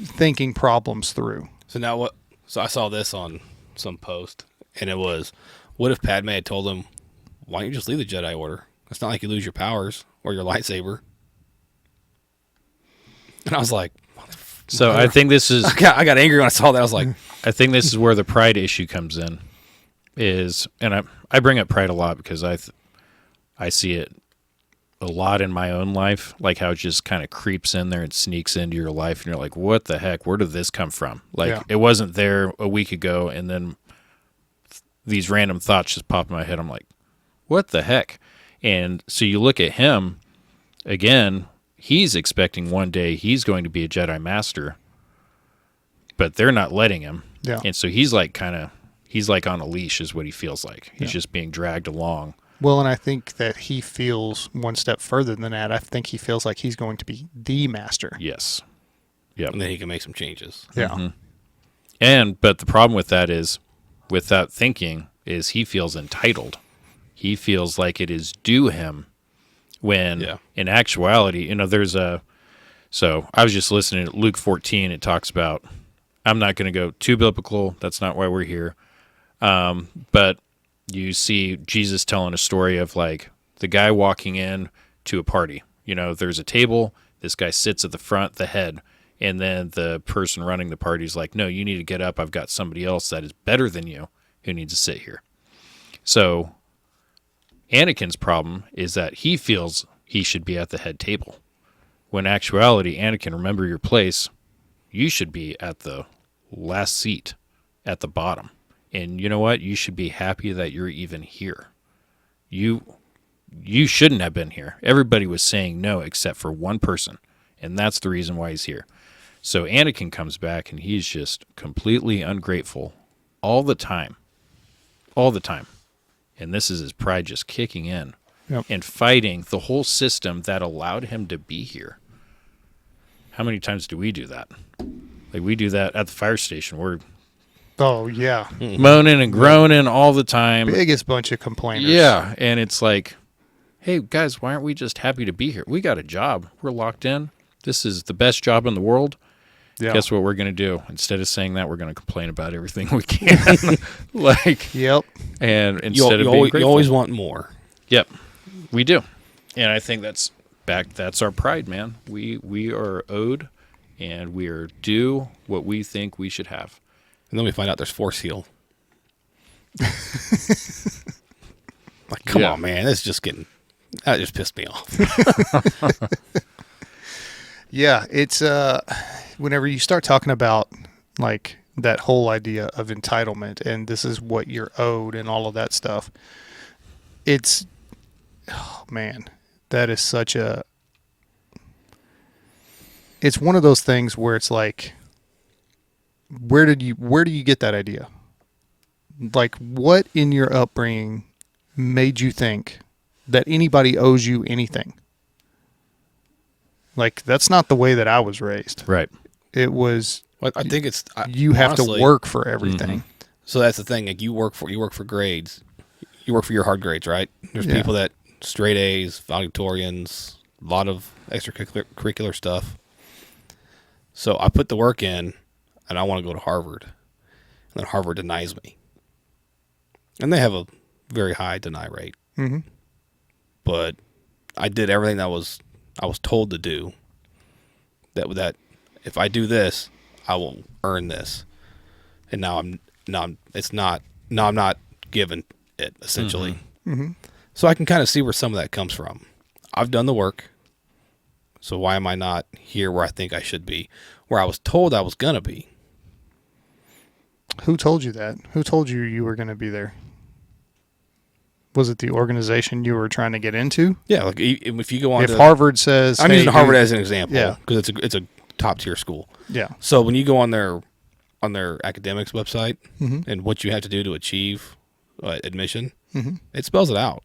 thinking problems through. So now what? So I saw this on some post, and it was, what if Padme had told him, why don't you just leave the Jedi Order? It's not like you lose your powers or your lightsaber. And I was like, So I think this is, I got angry when I saw that. I was like, I think this is where the pride issue comes in. And I bring up pride a lot because I see it a lot in my own life, like how it just kind of creeps in there and sneaks into your life, and you're like, what the heck? Where did this come from? Like, It wasn't there a week ago, and then these random thoughts just pop in my head. I'm like, what the heck? And so you look at him, again, he's expecting one day he's going to be a Jedi Master, but they're not letting him. Yeah. And so he's like he's like on a leash is what he feels like. He's just being dragged along. Well, and I think that he feels one step further than that. I think he feels like he's going to be the master. Yes. Yep. And then he can make some changes. Yeah. But the problem with that is, with that thinking, is he feels entitled. He feels like it is due him when in actuality, so I was just listening to Luke 14. It talks about, I'm not going to go too biblical. That's not why we're here. But you see Jesus telling a story of like the guy walking in to a party. There's a table. This guy sits at the front, the head. And then the person running the party is like, no, you need to get up. I've got somebody else that is better than you who needs to sit here. So Anakin's problem is that he feels he should be at the head table. When in actuality, Anakin, remember your place. You should be at the last seat at the bottom. And you know what? You should be happy that you're even here. You shouldn't have been here. Everybody was saying no except for one person. And that's the reason why he's here. So Anakin comes back and he's just completely ungrateful all the time. All the time. And this is his pride just kicking in and fighting the whole system that allowed him to be here. How many times do we do that? Like we do that at the fire station. We're moaning and groaning all the time. Biggest bunch of complainers. Yeah. And it's like, hey, guys, why aren't we just happy to be here? We got a job. We're locked in. This is the best job in the world. Yeah. Guess what we're going to do? Instead of saying that, we're going to complain about everything we can. And instead of being grateful. You always want more. Yep, we do. And I think that's our pride, man. We are owed and we are due what we think we should have. And then we find out there's force heal. Like, come on, man. That just pissed me off. Yeah, it's whenever you start talking about like that whole idea of entitlement and this is what you're owed and all of that stuff, it's that is it's one of those things where it's like, where do you get that idea? Like, what in your upbringing made you think that anybody owes you anything? Like, that's not the way that I was raised. Right. It was. I think it's you have to work for everything. Mm-hmm. So that's the thing. Like you work for grades. You work for your hard grades, right? There's people that straight A's, valedictorians, a lot of extracurricular stuff. So I put the work in, and I want to go to Harvard, and then Harvard denies me, and they have a very high deny rate. Mm-hmm. But I did everything I was told to do. That if I do this, I will earn this, and now I'm not given it essentially. Mm-hmm. Mm-hmm. So I can kind of see where some of that comes from. I've done the work, so why am I not here where I think I should be, where I was told I was gonna be? Who told you that? Who told you were going to be there? Was it the organization you were trying to get into? Yeah, like if you go on, if Harvard says, I'm using Harvard as an example, yeah, because it's a top tier school. Yeah. So when you go on their academics website mm-hmm. and what you have to do to achieve admission, mm-hmm. it spells it out.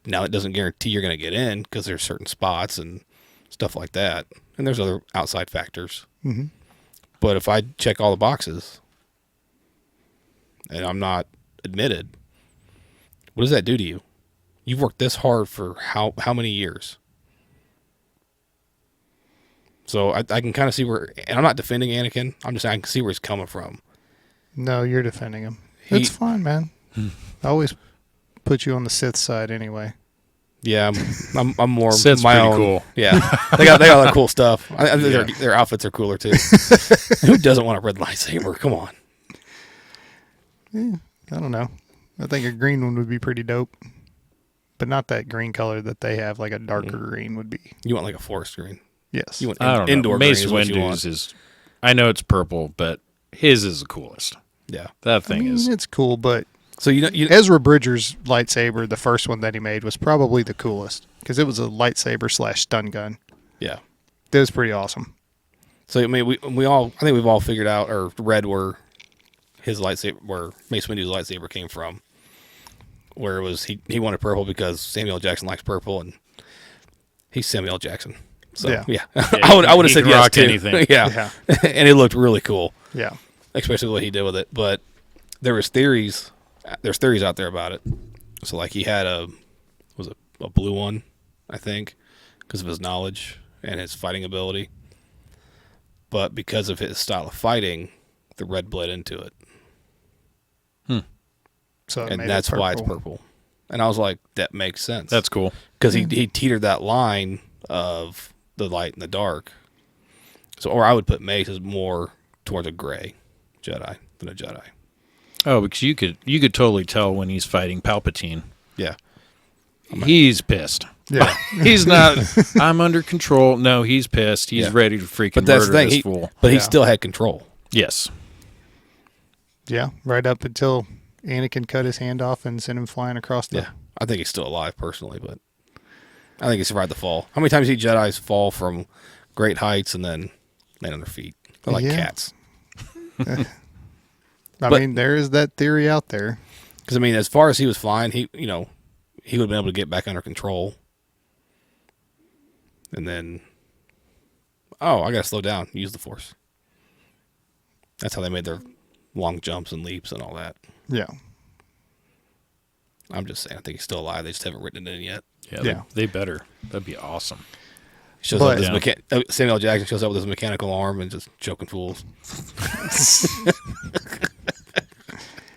Now it doesn't guarantee you're going to get in because there's certain spots and stuff like that, and there's other outside factors. Mm-hmm. But if I check all the boxes and I'm not admitted, what does that do to you? You've worked this hard for how many years? So I can kind of see where, and I'm not defending Anakin. I'm just saying I can see where he's coming from. No, you're defending him. It's fine, man. I always put you on the Sith side anyway. Yeah, I'm more Sith's my pretty own. Cool. Yeah, they got all that cool stuff. I think their outfits are cooler too. Who doesn't want a red lightsaber? Come on. Yeah, I don't know. I think a green one would be pretty dope, but not that green color that they have. Like a darker green would be. You want like a forest green? Yes. You want I don't indoor know. Mace green is what you want. Windu's is. I know it's purple, but his is the coolest. Yeah, that thing is. It's cool, but so Ezra Bridger's lightsaber, the first one that he made, was probably the coolest because it was a lightsaber / stun gun. Yeah, that was pretty awesome. So I mean, I think we've all figured out or read where his lightsaber, where Mace Windu's lightsaber came from. Where it was he wanted purple because Samuel L. Jackson likes purple and he's Samuel L. Jackson. So Yeah. yeah, Yeah, I would have he said can yes rock too. anything. Yeah. And it looked really cool, Yeah. especially what he did with it. But there's theories out there about it. So like he had a blue one, I think, because of his knowledge and his fighting ability. But because of his style of fighting, the red bled into it. So it And made that's it why it's purple. And I was like, that makes sense. That's cool. Because he teetered that line of the light and the dark. So, or I would put Mace as more towards a gray Jedi than a Jedi. Oh, because you could totally tell when he's fighting Palpatine. Yeah. He's pissed. Yeah. He's not. I'm under control. No, he's pissed. He's Yeah. ready to freaking But that's murder the thing. this fool. But he Yeah. still had control. Yes. Yeah. Right up until Anakin cut his hand off and sent him flying across the. Yeah. I think he's still alive personally, but I think he survived the fall. How many times do you see Jedis fall from great heights and then land on their feet? They're like Yeah. cats. I But- mean, there is that theory out there. Because, I mean, as far as he was flying, he would have been able to get back under control. And then, I got to slow down, use the Force. That's how they made their long jumps and leaps and all that. Yeah. I'm just saying, I think he's still alive. They just haven't written it in yet. Yeah. Yeah. They better. That'd be awesome. Shows But- up with his Samuel L. Jackson shows up with his mechanical arm and just choking fools.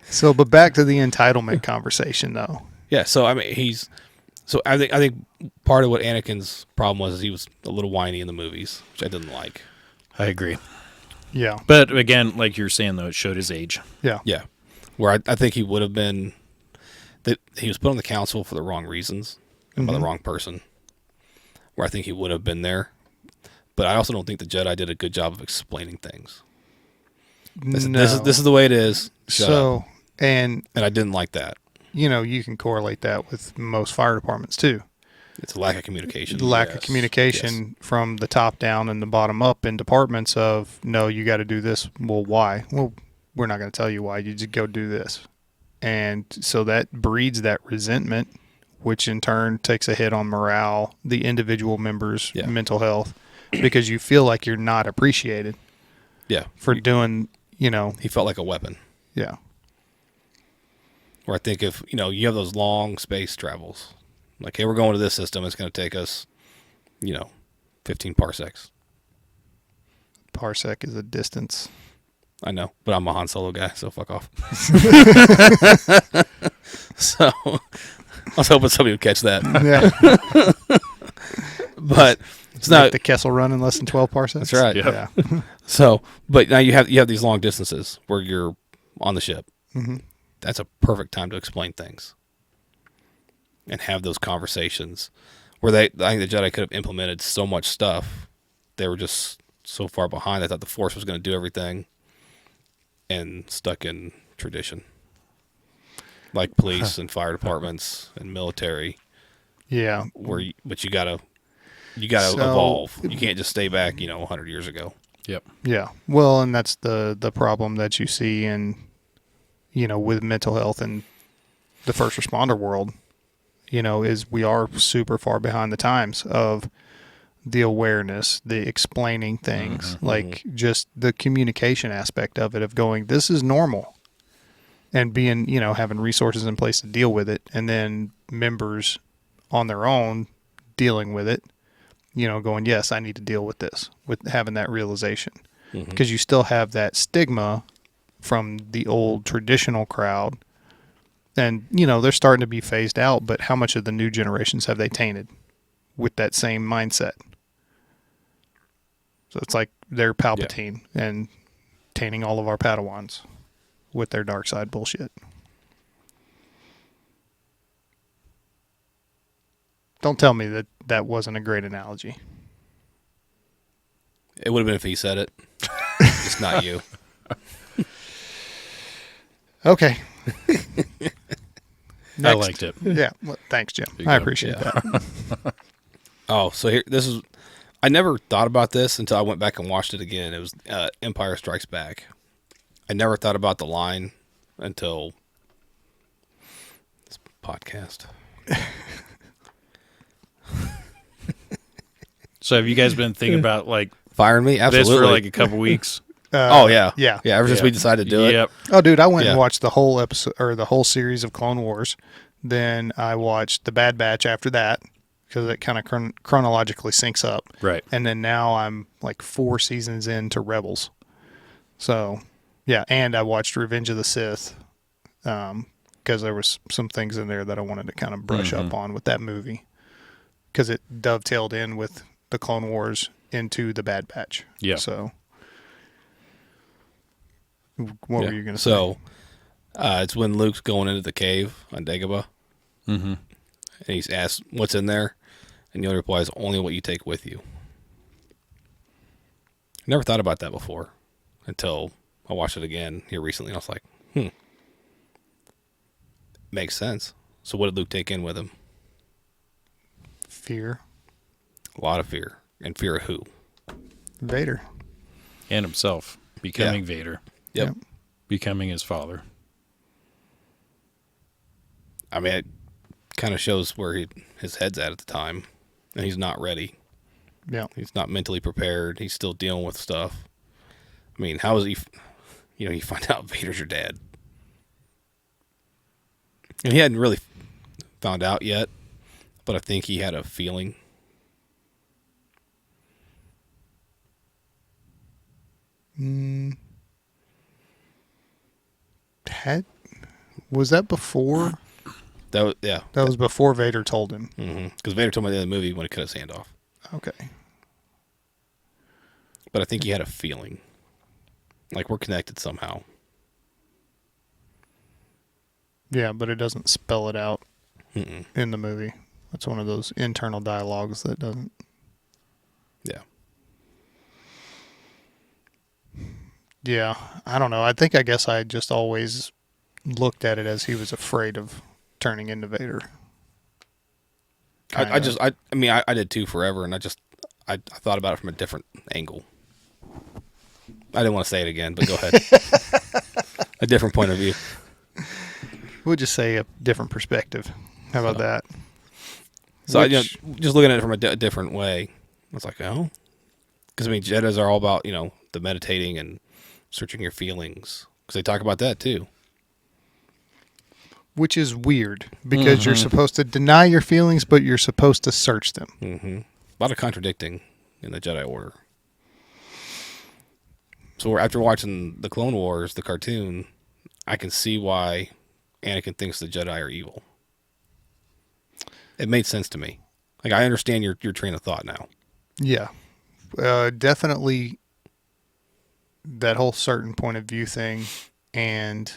So, but back to the entitlement conversation, though. Yeah, so I mean, I think part of what Anakin's problem was is he was a little whiny in the movies, which I didn't like. I agree. Yeah. But again, like you're saying, though, it showed his age. Yeah. Yeah, where I think he would have been that he was put on the council for the wrong reasons and by the wrong person. Where I think he would have been there, but I also don't think the Jedi did a good job of explaining things. This is the way it is. Shut up. And I didn't like that. you can correlate that with most fire departments too. It's a lack of communication. The lack of Yes. communication Yes. from the top down and the bottom up in departments of, no, you got to do this. Well, why? Well, we're not going to tell you why. You just go do this. And so that breeds that resentment, which in turn takes a hit on morale, the individual members' Yeah. mental health, because you feel like you're not appreciated Yeah, for doing, he felt like a weapon. yeah. Where I think if, you have those long space travels, like, hey, we're going to this system, it's going to take us, 15 parsecs. Parsec is a distance. I know, but I'm a Han Solo guy, so fuck off. So, I was hoping somebody would catch that. Yeah. But it's Make not, the Kessel run in less than 12 parsecs. that's right. Yeah. Yeah. So, but now you have these long distances where you're on the ship. Mm-hmm. That's a perfect time to explain things and have those conversations where I think the Jedi could have implemented so much stuff. They were just so far behind. I thought the Force was going to do everything and stuck in tradition, like police and fire departments and military. Yeah. But you gotta evolve. You can't just stay back, 100 years ago. Yep. Yeah. Well, and that's the problem that you see in, with mental health in the first responder world, is we are super far behind the times of the awareness, the explaining things, like just the communication aspect of it, of going, this is normal, and being, having resources in place to deal with it, and then members on their own dealing with it, going, yes, I need to deal with this, with having that realization, because you still have that stigma from the old traditional crowd, and they're starting to be phased out, but how much of the new generations have they tainted with that same mindset? So it's like they're Palpatine and tainting all of our Padawans with their dark side bullshit. Don't tell me that that wasn't a great analogy. It would have been if he said it. Just not you. Okay. I liked it. Yeah. Well, thanks, Jim. you I go. appreciate that. Oh, so I never thought about this until I went back and watched it again. It was Empire Strikes Back. I never thought about the line until this podcast. So have you guys been thinking about Firing me? this Absolutely. for a couple weeks? Oh yeah, Yeah. yeah. Ever since we decided to do it. Yep. Oh, dude, I went Yeah. and watched the whole episode or the whole series of Clone Wars. Then I watched The Bad Batch after that because it kind of chronologically syncs up. Right. And then now I'm like 4 seasons into Rebels. So, yeah, and I watched Revenge of the Sith because there was some things in there that I wanted to kind of brush up on with that movie because it dovetailed in with the Clone Wars into The Bad Batch. Yeah. So, what were you going to say? So, it's when Luke's going into the cave on Dagobah. Mm-hmm. And he's asked, what's in there? And Yoda replies, only what you take with you. Never thought about that before until I watched it again here recently. And I was like, makes sense. So what did Luke take in with him? Fear. A lot of fear. And fear of who? Vader. And himself becoming Vader, Yep. becoming his father. I mean, it kind of shows where his head's at the time. And he's not ready. Yeah. He's not mentally prepared. He's still dealing with stuff. I mean, how is he, you find out Vader's your dad. And he hadn't really found out yet, but I think he had a feeling. Was that before? That was before Vader told him. Because Vader told me in the movie when he cut his hand off. Okay. But I think he had a feeling. Like we're connected somehow. Yeah, but it doesn't spell it out in the movie. That's one of those internal dialogues that doesn't. Yeah. Yeah, I don't know. I guess I just always looked at it as he was afraid of turning into Vader. I did too forever, and I thought about it from a different angle. I didn't want to say it again, but go ahead. A different point of view. We'll just say a different perspective. How about that? So just looking at it from a different way, I was like, oh, because Jedis are all about the meditating and searching your feelings, because they talk about that too. Which is weird because you're supposed to deny your feelings, but you're supposed to search them. Mm-hmm. A lot of contradicting in the Jedi Order. So after watching the Clone Wars, the cartoon, I can see why Anakin thinks the Jedi are evil. It made sense to me. Like I understand your train of thought now. Yeah, definitely that whole certain point of view thing, and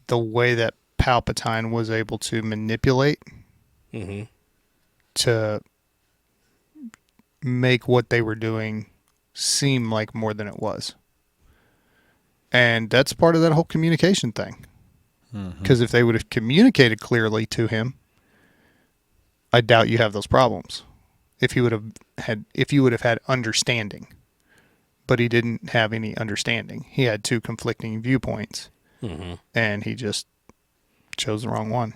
the way that Palpatine was able to manipulate to make what they were doing seem like more than it was. And that's part of that whole communication thing. Because if they would have communicated clearly to him, I doubt you have those problems. If you would have had understanding. But he didn't have any understanding. He had 2 conflicting viewpoints. And he just chose the wrong one.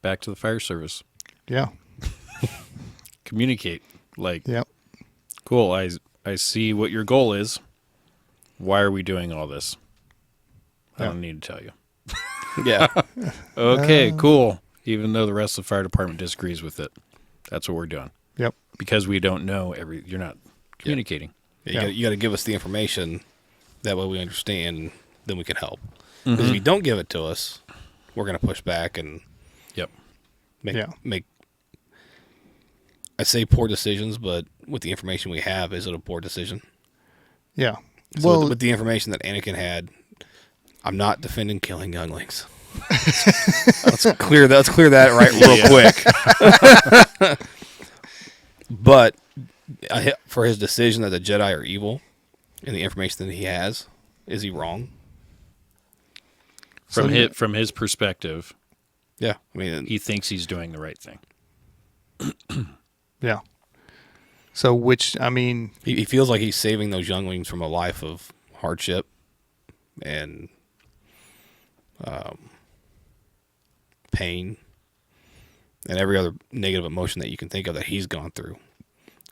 Back to the fire service. Yeah. Communicate. Yep. Cool. I see what your goal is. Why are we doing all this? I don't need to tell you. Yeah. Okay, cool. Even though the rest of the fire department disagrees with it. That's what we're doing. Yep. Because we don't know you're not communicating. Yeah, you got to give us the information. That way we understand, then we can help. Because if you don't give it to us, we're going to push back and make I say poor decisions, but with the information we have, is it a poor decision? Yeah. So with the information that Anakin had, I'm not defending killing younglings. let's clear that right real quick. But for his decision that the Jedi are evil and the information that he has, is he wrong? From his perspective, yeah. I mean, he thinks he's doing the right thing. Yeah. So he feels like he's saving those younglings from a life of hardship and pain and every other negative emotion that you can think of that he's gone through.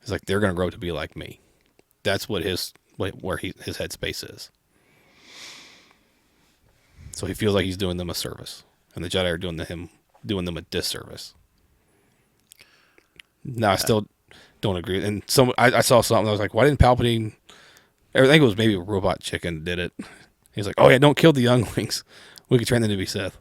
It's like they're going to grow to be like me. That's what his headspace is. So he feels like he's doing them a service, and the Jedi are doing them a disservice. No, I still don't agree. And I saw something. I was like, why didn't Palpatine? I think it was maybe a robot chicken did it. He's like, oh yeah, don't kill the younglings. We could train them to be Sith.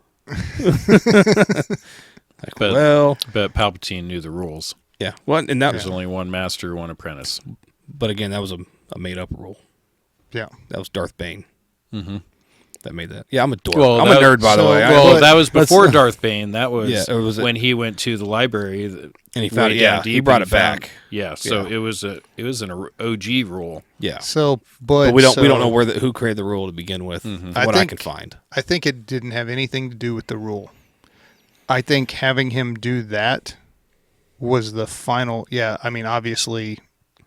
Like, but Palpatine knew the rules. Yeah. Well, and that There's only one master, one apprentice. But again, that was a made up rule. Yeah. That was Darth Bane. Mm-hmm. That made that. Yeah, I'm a dork. Well, I'm a nerd, by the way. Well, that was before Darth Bane. That was, it was when he went to the library and he found it. Yeah, he brought it back. Yeah, so it was an OG rule. Yeah. So, but we don't know who created the rule to begin with. Mm-hmm. I can find. I think it didn't have anything to do with the rule. I think having him do that was the final. Yeah, I mean, obviously,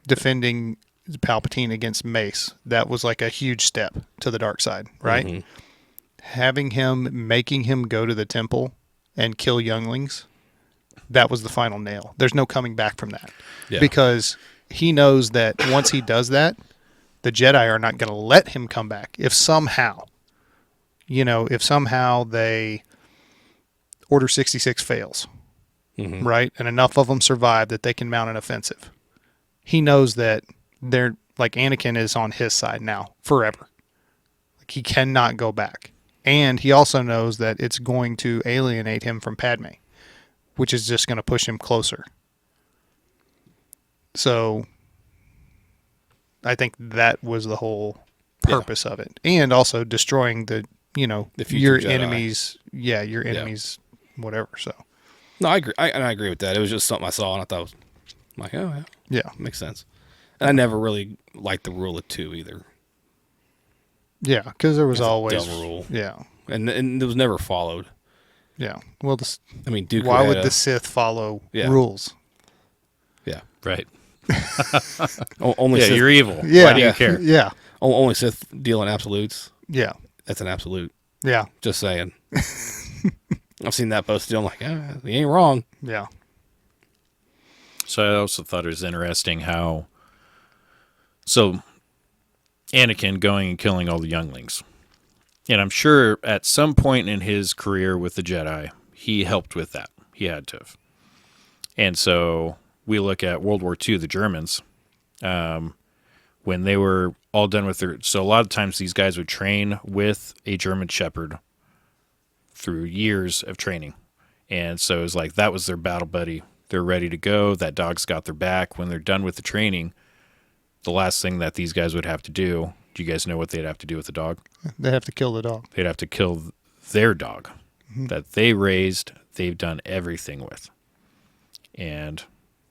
defending Palpatine against Mace, that was like a huge step to the dark side, right? Mm-hmm. Making him go to the temple and kill younglings, that was the final nail. There's no coming back from that. Yeah. Because he knows that once he does that, the Jedi are not going to let him come back. If somehow they Order 66 fails, right? And enough of them survive that they can mount an offensive. He knows that they're like Anakin is on his side now forever. Like he cannot go back. And he also knows that it's going to alienate him from Padme, which is just going to push him closer. So I think that was the whole purpose of it. And also destroying your Jedi. enemies. Yeah, your enemies, whatever. So no, I agree. I agree with that. It was just something I saw and I thought was oh yeah, makes sense. And I never really liked the rule of 2 either. Yeah, because there was That's always a dumb rule. Yeah, and it was never followed. Yeah, well, Dooku why would the Sith follow rules? Yeah, right. Only Sith, you're evil. Yeah, why do you care? Yeah, only Sith deal in absolutes. Yeah, that's an absolute. Yeah, just saying. I've seen that posted. I'm like, he ain't wrong. Yeah. So I also thought it was interesting how. So, Anakin going and killing all the younglings. And I'm sure at some point in his career with the Jedi, he helped with that. He had to have. And so we look at World War II, the Germans, when they were all done with their... So a lot of times these guys would train with a German Shepherd through years of training. And so it was like that was their battle buddy. They're ready to go. That dog's got their back. When they're done with the training, the last thing that these guys would have to do you guys know what they'd have to do with the dog? They have to kill the dog. They'd have to kill their dog that they raised, they've done everything with, and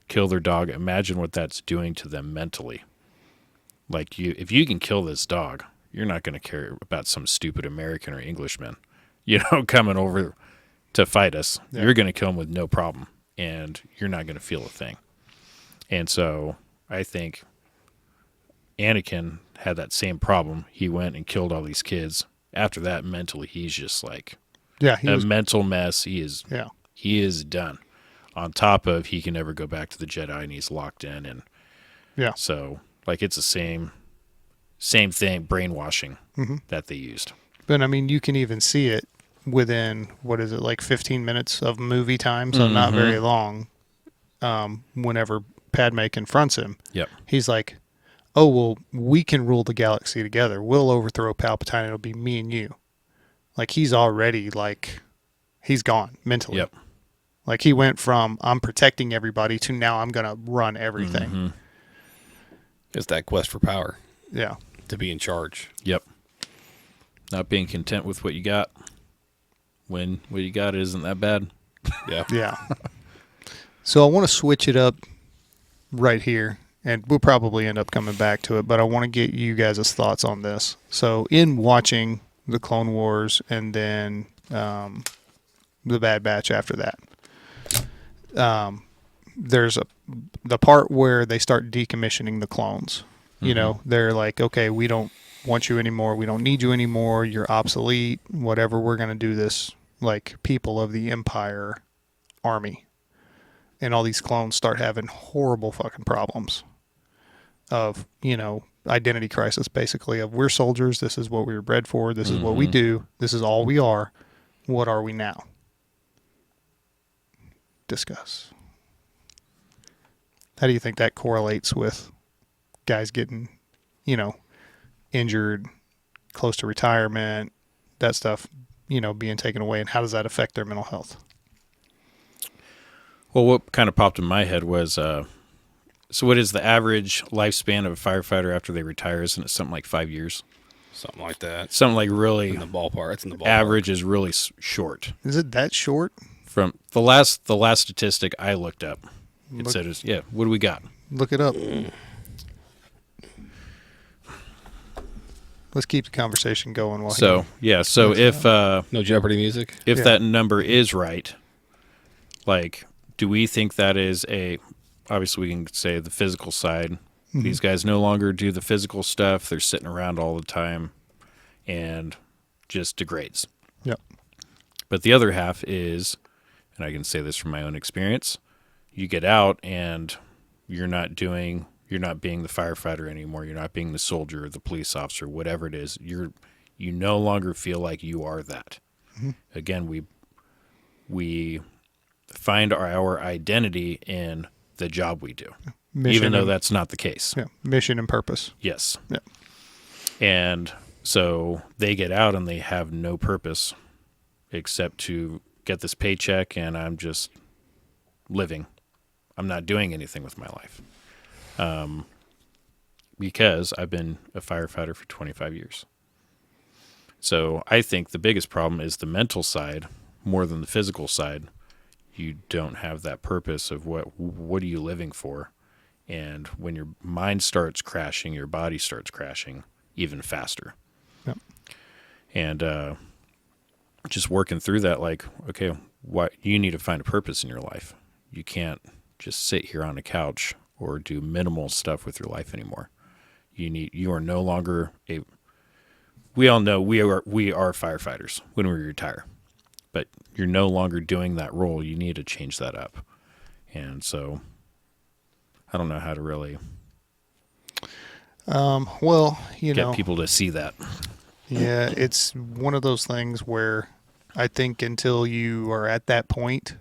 kill their dog. Imagine what that's doing to them mentally. Like, if you can kill this dog, you're not going to care about some stupid American or Englishman, coming over to fight us. Yeah. You're going to kill him with no problem, and you're not going to feel a thing. And so I think Anakin had that same problem. He went and killed all these kids. After that, mentally, he's just like mental mess. He is done. On top of he can never go back to the Jedi, and he's locked in. And so like it's the same thing, brainwashing that they used. But I mean, you can even see it within 15 minutes of movie time, so not very long. Whenever Padme confronts him, he's like, oh, well, we can rule the galaxy together. We'll overthrow Palpatine. It'll be me and you. Like, he's already, he's gone mentally. Yep. Like, he went from, I'm protecting everybody, to now I'm going to run everything. Mm-hmm. It's that quest for power. Yeah. To be in charge. Yep. Not being content with what you got when what you got isn't that bad. Yeah. Yeah. So I want to switch it up right here. And we'll probably end up coming back to it, but I want to get you guys' thoughts on this. So in watching the Clone Wars and then the Bad Batch after that, there's the part where they start decommissioning the clones. They're like, okay, we don't want you anymore. We don't need you anymore. You're obsolete. Whatever, we're going to do this like people of the Empire army, and all these clones start having horrible fucking problems of, identity crisis, basically, of we're soldiers, this is what we were bred for, this is what we do, this is all we are, what are we now? Discuss. How do you think that correlates with guys getting, injured, close to retirement, that stuff, being taken away, and how does that affect their mental health? Well, what kind of popped in my head was, so what is the average lifespan of a firefighter after they retire? Isn't it something like 5 years? Something like that. Something like really In the ballpark. It's in the ballpark. average is really short. Is it that short? From the last statistic I looked up, it said, what do we got? Look it up. Let's keep the conversation going while So if No Jeopardy music? if that number is right, like, do we think that is obviously we can say the physical side. These guys no longer do the physical stuff. They're sitting around all the time and just degrades. Yep. But the other half is, and I can say this from my own experience, you get out and you're not being the firefighter anymore. You're not being the soldier or the police officer, whatever it is. You no longer feel like you are that. Mm-hmm. Again, we find our identity in the job we do, even though that's not the case. Yeah, mission and purpose. Yes. Yeah. And so they get out and they have no purpose except to get this paycheck, and I'm just living. I'm not doing anything with my life. Because I've been a firefighter for 25 years. So I think the biggest problem is the mental side more than the physical side. You don't have that purpose of what are you living for? And when your mind starts crashing, your body starts crashing even faster. Yep. And just working through that, like, okay, you need to find a purpose in your life. You can't just sit here on a couch or do minimal stuff with your life anymore. You are no longer we all know we are firefighters when we retire, but you're no longer doing that role. You need to change that up. And so I don't know how to really get people to see that. Yeah, it's one of those things where I think until you are at that point,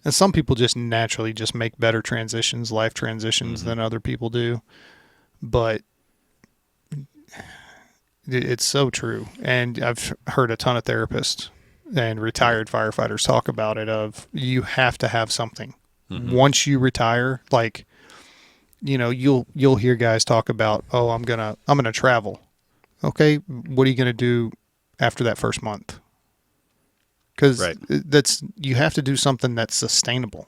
and some people just naturally just make better transitions, life transitions than other people do. But it's so true. And I've heard a ton of therapists and retired firefighters talk about it of you have to have something. Mm-hmm. Once you retire, like, you'll hear guys talk about, oh, I'm going to travel. Okay, what are you going to do after that first month? Because you have to do something that's sustainable,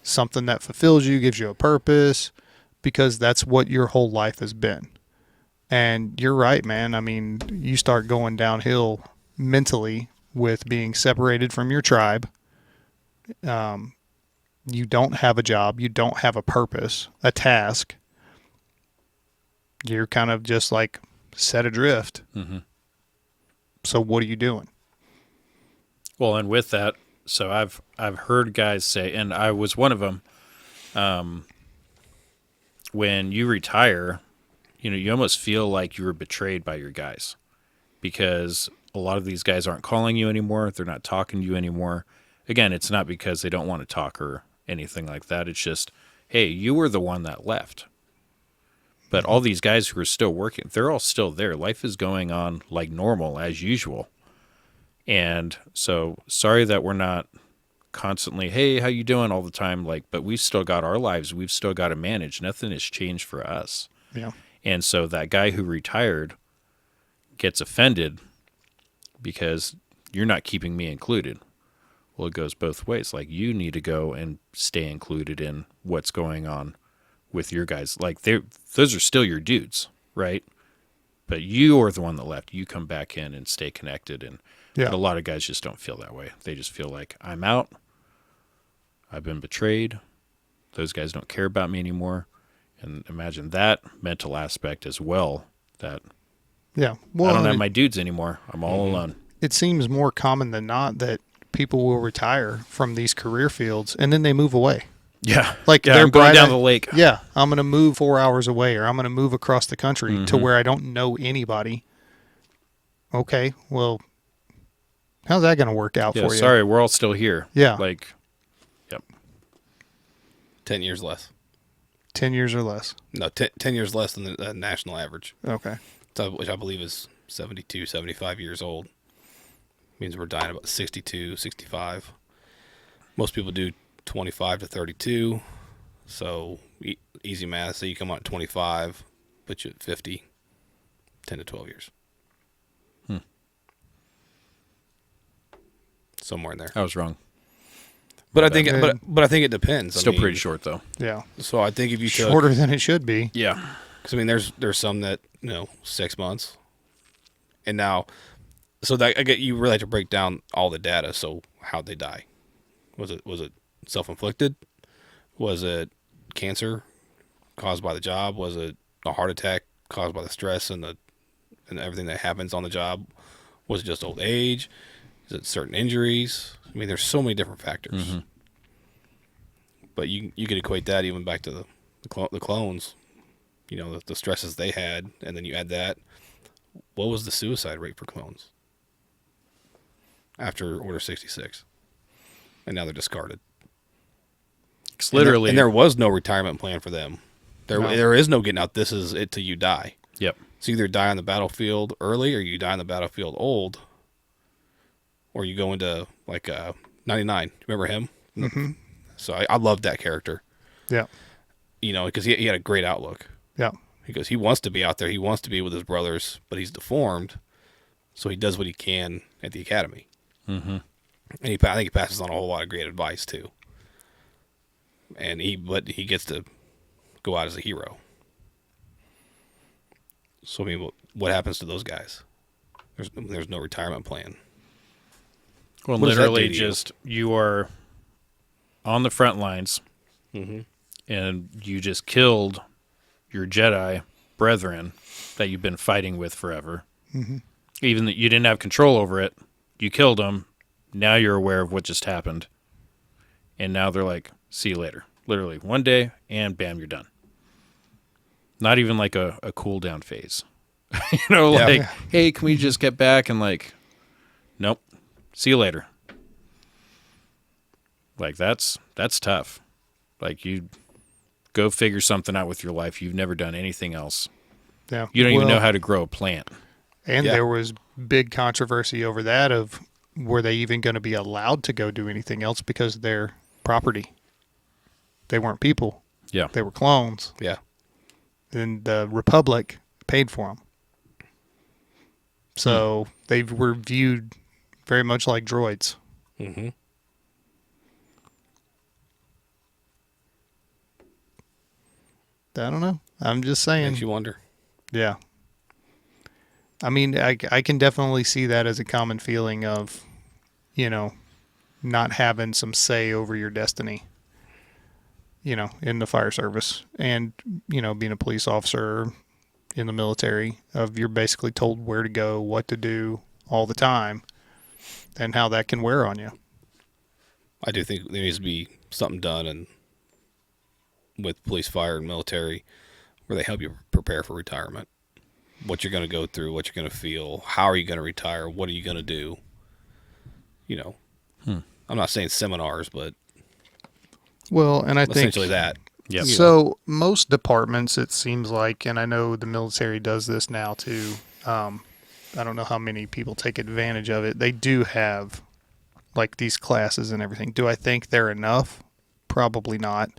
something that fulfills you, gives you a purpose, because that's what your whole life has been. And you're right, man. I mean, you start going downhill mentally with being separated from your tribe. You don't have a job. You don't have a purpose, a task. You're kind of just like set adrift. Mm-hmm. So what are you doing? Well, and with that, so I've heard guys say, and I was one of them, when you retire, you almost feel like you were betrayed by your guys, because a lot of these guys aren't calling you anymore. They're not talking to you anymore. Again, it's not because they don't want to talk or anything like that. It's just, hey, you were the one that left. But all these guys who are still working, they're all still there. Life is going on like normal, as usual. And so sorry that we're not constantly, hey, how you doing all the time? But we've still got our lives. We've still got to manage. Nothing has changed for us. Yeah. And so that guy who retired gets offended because you're not keeping me included. Well, it goes both ways. Like, you need to go and stay included in what's going on with your guys. Like, those are still your dudes, right? But you are the one that left. You come back in and stay connected. And But a lot of guys just don't feel that way. They just feel like, I'm out. I've been betrayed. Those guys don't care about me anymore. And imagine that mental aspect as well. That well, I don't have my dudes anymore. I'm all alone. it seems more common than not that people will retire from these career fields and then they move away. Yeah. Like yeah, they're I'm going bright down eye- the lake. Yeah, I'm going to move 4 hours away, or I'm going to move across the country to Mhm. where I don't know anybody. Okay, well, how's that going to work out Yeah, for you? sorry, we're all still here. Yeah. Like, yep. 10 years less. 10 years or less. No, 10 years less than the national average, Okay. which I believe is 72, 75 years old. Means we're dying about 62, 65. Most people do 25 to 32. So easy math. So you come out at 25, put you at 50, 10 to 12 years. Somewhere in there. I was wrong. But I think, Yeah. but I think it depends. Still I mean, pretty short, though. Yeah. So I think if you took, Shorter than it should be. Yeah. because I mean, there's some that 6 months, and now, so that I get you really have to break down all the data. So how'd they die? Was it self-inflicted? Was it cancer caused by the job? Was it a heart attack caused by the stress and everything that happens on the job? Was it just old age? Is it certain injuries? I mean, there's so many different factors. Mhm. But you could equate that even back to the clones. The stresses they had, and then you add that. What was the suicide rate for clones after Order 66? And now they're discarded. It's literally. And there was no retirement plan for them. No. There is no getting out. This is it till you die. Yep. So either die on the battlefield early, or you die on the battlefield old, or you go into like 99. Remember him? Mm-hmm. So I loved that character. Yeah. Because he had a great outlook. Yeah. Because he wants to be out there. He wants to be with his brothers, but he's deformed. So he does what he can at the academy. Mm-hmm. And I think he passes on a whole lot of great advice too. But he gets to go out as a hero. So I mean, what happens to those guys? There's no retirement plan. Well, What does that literally, do to you? just you are on the front lines, Mm-hmm. and you just killed your Jedi brethren that you've been fighting with forever. Mm-hmm. Even that you didn't have control over it, you killed them. Now you're aware of what just happened, and now they're like, "See you later." Literally, one day, and bam, you're done. Not even like a cool down phase. Yeah. Like, hey, can we just get back and like, nope. See you later. Like that's tough. Like you go figure something out with your life. You've never done anything else. Yeah. You don't even Well, know how to grow a plant. And Yeah. there was big controversy over that of were they even going to be allowed to go do anything else because they're property. They weren't people. Yeah. They were clones. Yeah. And the Republic paid for them. So they were viewed very much like droids. Mm-hmm. I don't know. I'm just saying. Makes you wonder. Yeah. I mean, I can definitely see that as a common feeling of, not having some say over your destiny, in the fire service and, being a police officer in the military of you're basically told where to go, what to do all the time and how that can wear on you. I do think there needs to be something done with police, fire, and military where they help you prepare for retirement. What you're going to go through, what you're going to feel, how are you going to retire, what are you going to do? I'm not saying seminars, but Well, and I think essentially that. Yep. So most departments, it seems like, and I know the military does this now too. I don't know how many people take advantage of it. They do have like these classes and everything. Do I think they're enough? Probably not,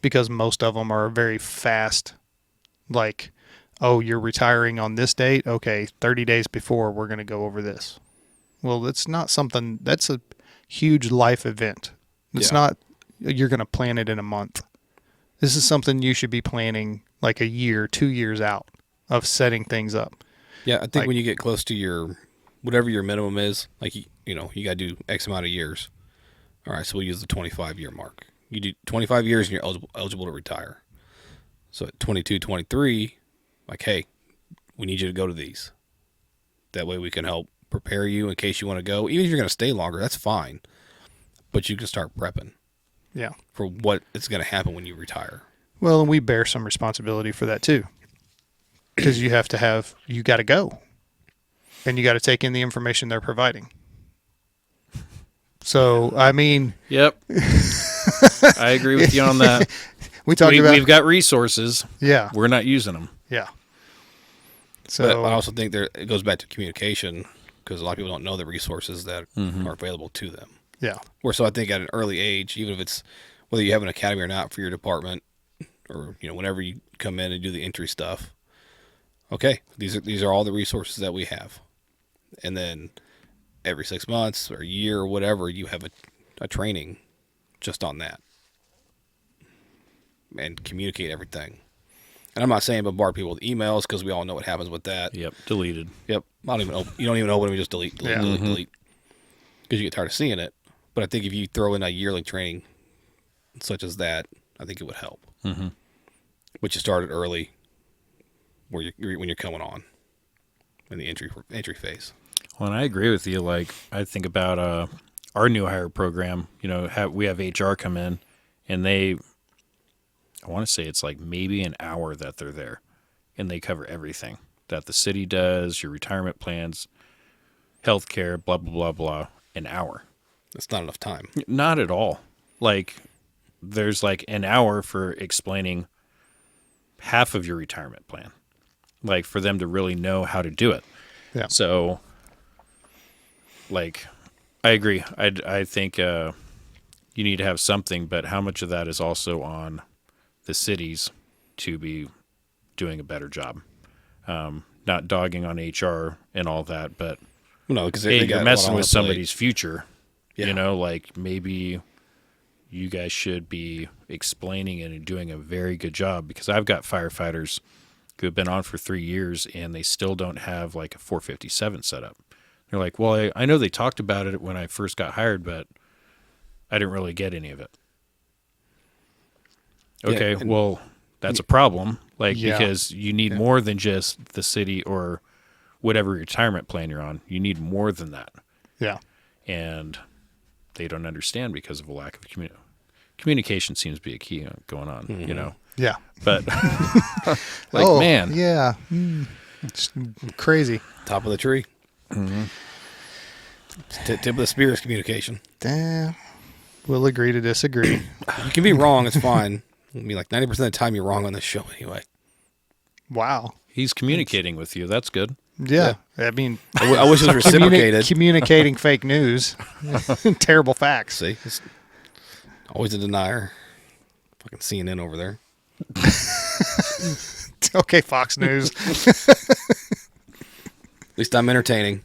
because most of them are very fast. Like, oh, you're retiring on this date. Okay, 30 days before we're going to go over this. Well, that's not something. That's a huge life event. It's Yeah. not. You're going to plan it in a month. This is something you should be planning like a year, 2 years out of setting things up. Yeah, I think Like- when you get close to whatever your minimum is, like, you got to do X amount of years. All right, so we'll use the 25-year mark. You do 25 years and you're eligible to retire. So at 22, 23, like, hey, we need you to go to these. That way we can help prepare you in case you want to go. Even if you're going to stay longer, that's fine. But you can start prepping Yeah. for what is going to happen when you retire. Well, and we bear some responsibility for that too. Because you got to go. And you got to take in the information they're providing. So, I mean. Yep. I agree with you on that. We've got resources. Yeah. We're not using them. Yeah. So So I also think it goes back to communication, because a lot of people don't know the resources that are available to them. yeah. So I think at an early age, even if it's whether you have an academy or not for your department, or whenever you come in and do the entry stuff, okay, these are all the resources that we have, and then every 6 months or a year or whatever, you have a training just on that, and communicate everything. And I'm not saying bombard people with emails, because we all know what happens with that. Yep. Deleted. Yep. You don't even open them. You just delete, Yeah. delete. Because you get tired of seeing it. But I think if you throw in a yearly training such as that, I think it would help. Mm-hmm. But you started early, when you're coming on in the entry phase. Well, and I agree with you. Like, I think about our new hire program. We have HR come in, and I want to say it's like maybe an hour that they're there, and they cover everything that the city does, your retirement plans, healthcare, blah, blah, blah, blah, an hour. That's not enough time. Not at all. Like, there's like an hour for explaining half of your retirement plan, like for them to really know how to do it. Yeah. So, like, I agree. I think you need to have something, but how much of that is also on the cities to be doing a better job? Not dogging on HR and all that, but No, because you're messing with somebody's future. Yeah. Like maybe you guys should be explaining it and doing a very good job, because I've got firefighters who have been on for 3 years and they still don't have like a 457 set up. They're like, well, I know they talked about it when I first got hired, but I didn't really get any of it. Okay, Yeah, well, that's a problem. Like, Yeah. because you need more than just the city or whatever retirement plan you're on. You need more than that. Yeah. And they don't understand because of a lack of communication seems to be a key going on, Yeah. But man, Yeah. It's crazy. Top of the tree. Mm-hmm. Tip of the spear is communication. Damn. We'll agree to disagree. You can be wrong. It's fine. I mean, like 90% of the time, you're wrong on this show anyway. Wow. he's communicating with you. That's good. Yeah. I mean, I wish it was reciprocated. communicating fake news, terrible facts. See, it's always a denier. Fucking CNN over there. Okay, Fox News. At least I'm entertaining.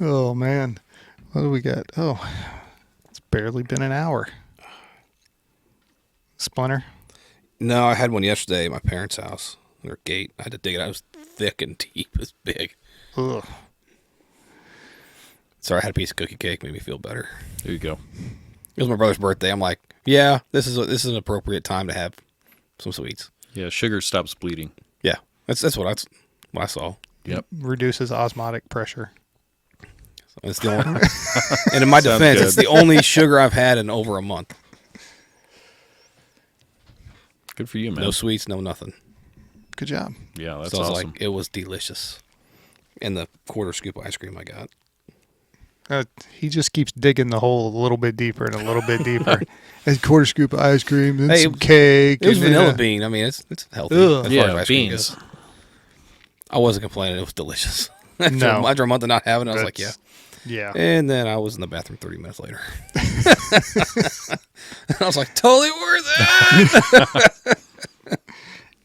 Oh, man. What do we got? Oh, it's barely been an hour. Splinter? No, I had one yesterday at my parents' house. Their gate. I had to dig it out. It was thick and deep. It was big. Ugh. Sorry, I had a piece of cookie cake. Made me feel better. There you go. It was my brother's birthday. I'm like, yeah, this is an appropriate time to have some sweets. Yeah, sugar stops bleeding. Yeah, that's what I saw. Yep. Reduces osmotic pressure. It's the only, and in my defense, it's the only sugar I've had in over a month. Good for you, man. No sweets, no nothing. Good job. Yeah, that's So I was awesome. like, it was delicious. And the quarter scoop ice cream I got. He just keeps digging the hole a little bit deeper and a little bit deeper. A quarter scoop of ice cream and some cake. It was and vanilla then, bean. I mean, it's healthy. Ugh. as far as Yeah, ice cream beans. goes. I wasn't complaining. It was delicious. No. After a month of not having it, I was like, yeah. Yeah. And then I was in the bathroom 30 minutes later. I was like, totally worth it.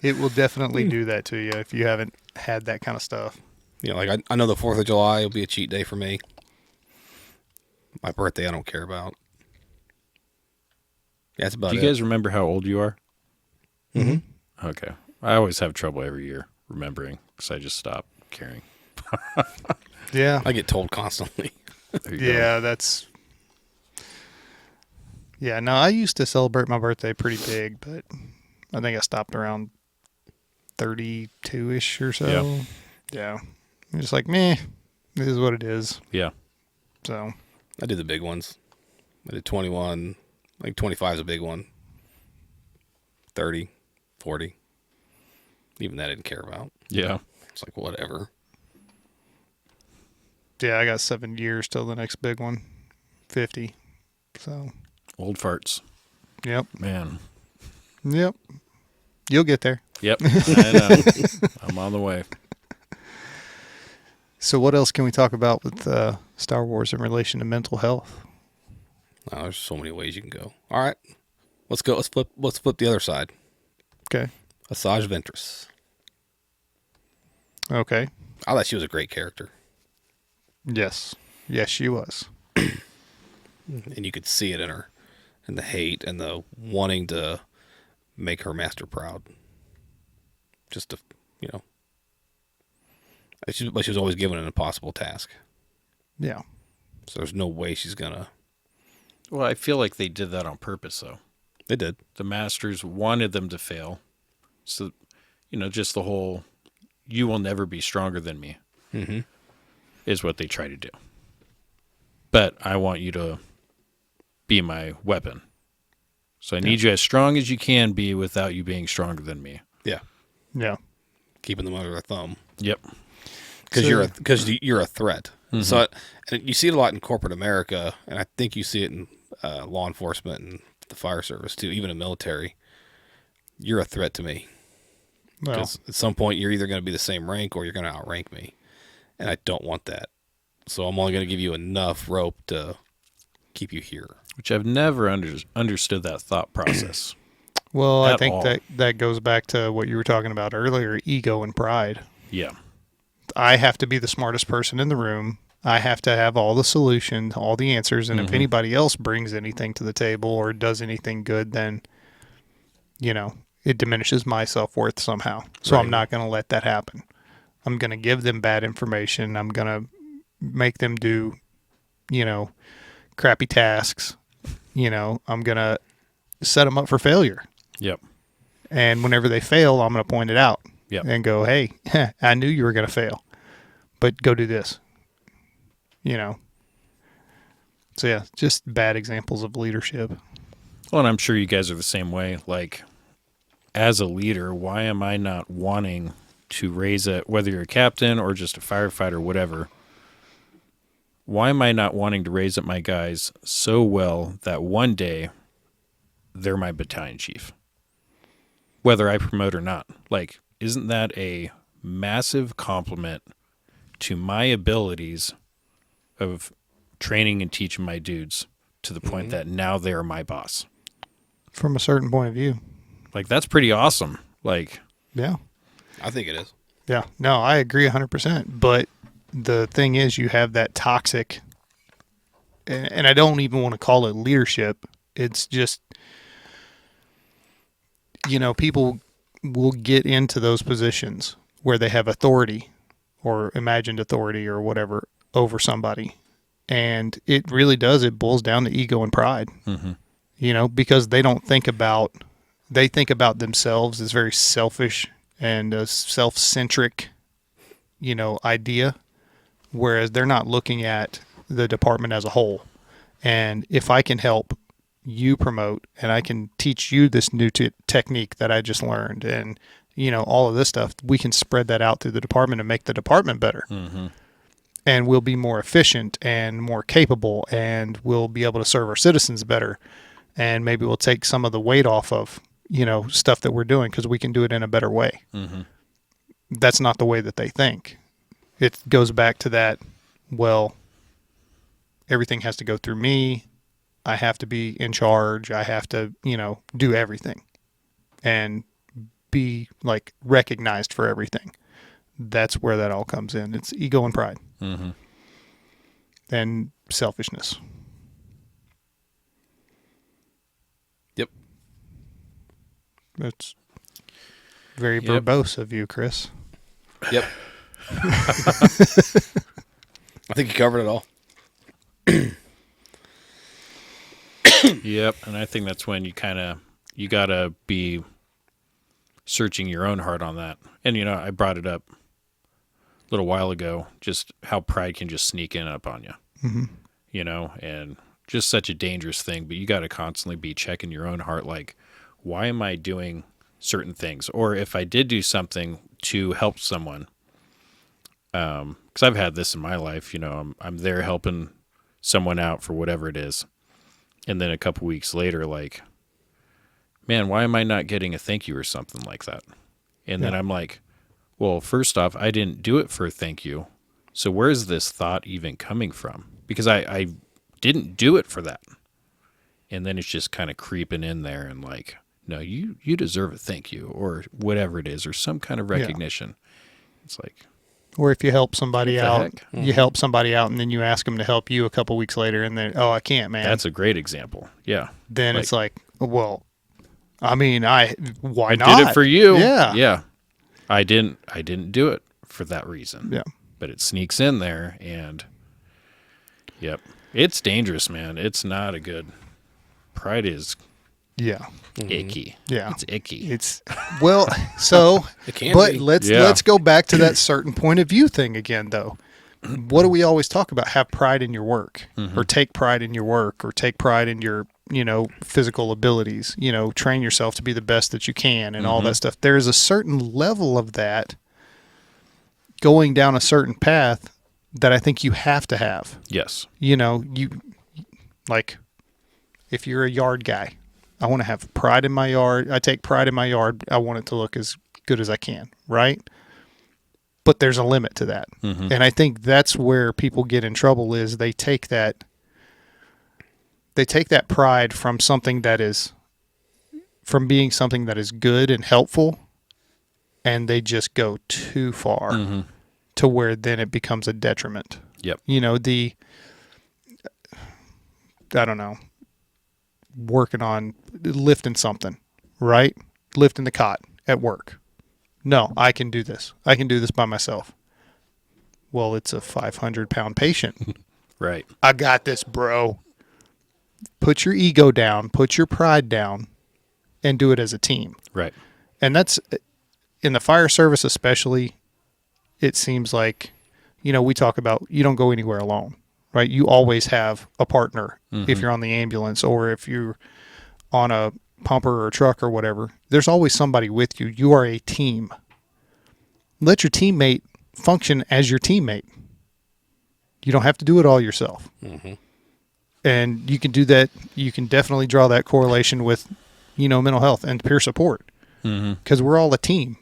It will definitely do that to you if you haven't had that kind of stuff. You know, like I know the 4th of July will be a cheat day for me. My birthday, I don't care about. Yeah, that's about Do you it. guys remember how old you are? Mm-hmm. Okay. I always have trouble every year remembering because I just stop caring. Yeah. I get told constantly. There you go. Yeah, that's... Yeah, no, I used to celebrate my birthday pretty big, but I think I stopped around 32-ish or so. Yeah. I'm just like, meh, this is what it is. Yeah. So I did the big ones. I did 21. I think 25 is a big one. 30, 40. Even that I didn't care about. Yeah. It's like, whatever. yeah, I got 7 years till the next big one. 50. So Old farts. yep. Man. Yep. You'll get there. Yep. I know. I'm on the way. So what else can we talk about with Star Wars in relation to mental health? Oh, there's so many ways you can go. All right. Let's go. Let's flip the other side. Okay. Asajj Ventress. Okay. I thought she was a great character. Yes. Yes, she was. And you could see it in her. And the hate and the wanting to make her master proud. Just to, but she was always given an impossible task. Yeah. So there's no way she's going to. Well, I feel like they did that on purpose, though. They did. The masters wanted them to fail. So, just the whole, you will never be stronger than me, is what they try to do. But I want you to be my weapon. So I need you as strong as you can be without you being stronger than me. Yeah. Yeah. Keeping them under their thumb. Yep. Because you're a threat. Mm-hmm. So and you see it a lot in corporate America, and I think you see it in law enforcement and the fire service too, even in military. You're a threat to me. Because at some point you're either going to be the same rank or you're going to outrank me, and I don't want that. So I'm only going to give you enough rope to keep you here. Which I've never understood that thought process. Well, I At think all. that goes back to what you were talking about earlier, ego and pride. Yeah. I have to be the smartest person in the room. I have to have all the solutions, all the answers. And if anybody else brings anything to the table or does anything good, then, it diminishes my self-worth somehow. So I'm not going to let that happen. I'm going to give them bad information. I'm going to make them do, crappy tasks. I'm going to set them up for failure. Yep. And whenever they fail, I'm going to point it out. Yep. And go, hey, I knew you were going to fail, but go do this. So yeah, just bad examples of leadership. Well, and I'm sure you guys are the same way. Like, as a leader, why am I not wanting to raise whether you're a captain or just a firefighter, whatever, why am I not wanting to raise up my guys so well that one day they're my battalion chief? Whether I promote or not. Like, isn't that a massive compliment to my abilities of training and teaching my dudes to the point that now they're my boss? From a certain point of view. Like, that's pretty awesome. Like, Yeah. I think it is. Yeah. No, I agree 100%. But the thing is, you have that toxic, and I don't even want to call it leadership. It's just, people will get into those positions where they have authority or imagined authority or whatever over somebody. And it really does. It boils down to ego and pride, because they think about themselves as very selfish and a self-centric, idea, whereas they're not looking at the department as a whole. And if I can help you promote and I can teach you this new technique that I just learned and, all of this stuff, we can spread that out through the department and make the department better. And we'll be more efficient and more capable, and we'll be able to serve our citizens better. And maybe we'll take some of the weight off of, stuff that we're doing because we can do it in a better way. That's not the way that they think. It goes back to that, well, everything has to go through me. I have to be in charge. I have to, do everything and be like recognized for everything. That's where that all comes in. It's ego and pride and selfishness. Yep. That's very verbose of you, Chris. Yep. I think you covered it all. Yep. And I think that's when you gotta be searching your own heart on that. And, I brought it up a little while ago, just how pride can just sneak in up on you, and just such a dangerous thing. But you got to constantly be checking your own heart. Like, why am I doing certain things? Or if I did do something to help someone, because I've had this in my life, I'm there helping someone out for whatever it is. And then a couple weeks later, like, man, why am I not getting a thank you or something like that? And then I'm like, well, first off, I didn't do it for a thank you. So where's this thought even coming from? Because I didn't do it for that. And then it's just kind of creeping in there and like, no, you deserve a thank you or whatever it is, or some kind of recognition. It's like, or if you help somebody out, heck? you help somebody out and then you ask them to help you a couple weeks later and then, oh, I can't, man. That's a great example. Yeah. Then it's like, well, I mean, why I not? did it for you. Yeah. Yeah. I didn't do it for that reason. Yeah. But it sneaks in there and yep. It's dangerous, man. It's not a good. Pride is icky. Yeah. It's icky. It's well, so It can but be. let's go back to that certain point of view thing again though. What do we always talk about? Have pride in your work, or take pride in your work, or take pride in your, physical abilities, train yourself to be the best that you can and all that stuff. There is a certain level of that going down a certain path that I think you have to have. Yes. You like if you're a yard guy, I want to have pride in my yard. I take pride in my yard. I want it to look as good as I can, right? But there's a limit to that. And I think that's where people get in trouble is they take that pride from being something that is good and helpful, and they just go too far to where then it becomes a detriment. Yep. I don't know, working on lifting something, right? Lifting the cot at work. No, I can do this. I can do this by myself. Well, it's a 500-pound patient. Right. I got this, bro. Put your ego down, put your pride down, and do it as a team. Right. And that's, in the fire service especially, it seems like, we talk about you don't go anywhere alone, right? You always have a partner if you're on the ambulance or if you're on a pumper or a truck or whatever. There's always somebody with you. You are a team. Let your teammate function as your teammate. You don't have to do it all yourself. And you can do that. You can definitely draw that correlation with, mental health and peer support because we're all a team.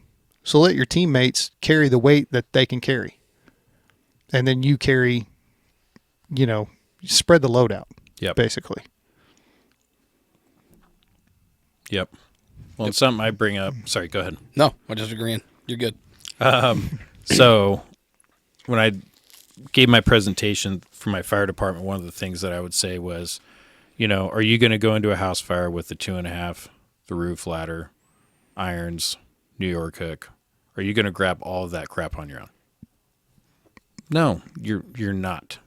So let your teammates carry the weight that they can carry. And then you carry, spread the load out. Yep. Basically. Yep. Well, it's something I bring up. Sorry, go ahead. No, I'm just agreeing. You're good. So when I gave my presentation for my fire department, one of the things that I would say was, are you going to go into a house fire with the 2.5, the roof ladder, irons, New York hook? Are you going to grab all of that crap on your own? No, you're not.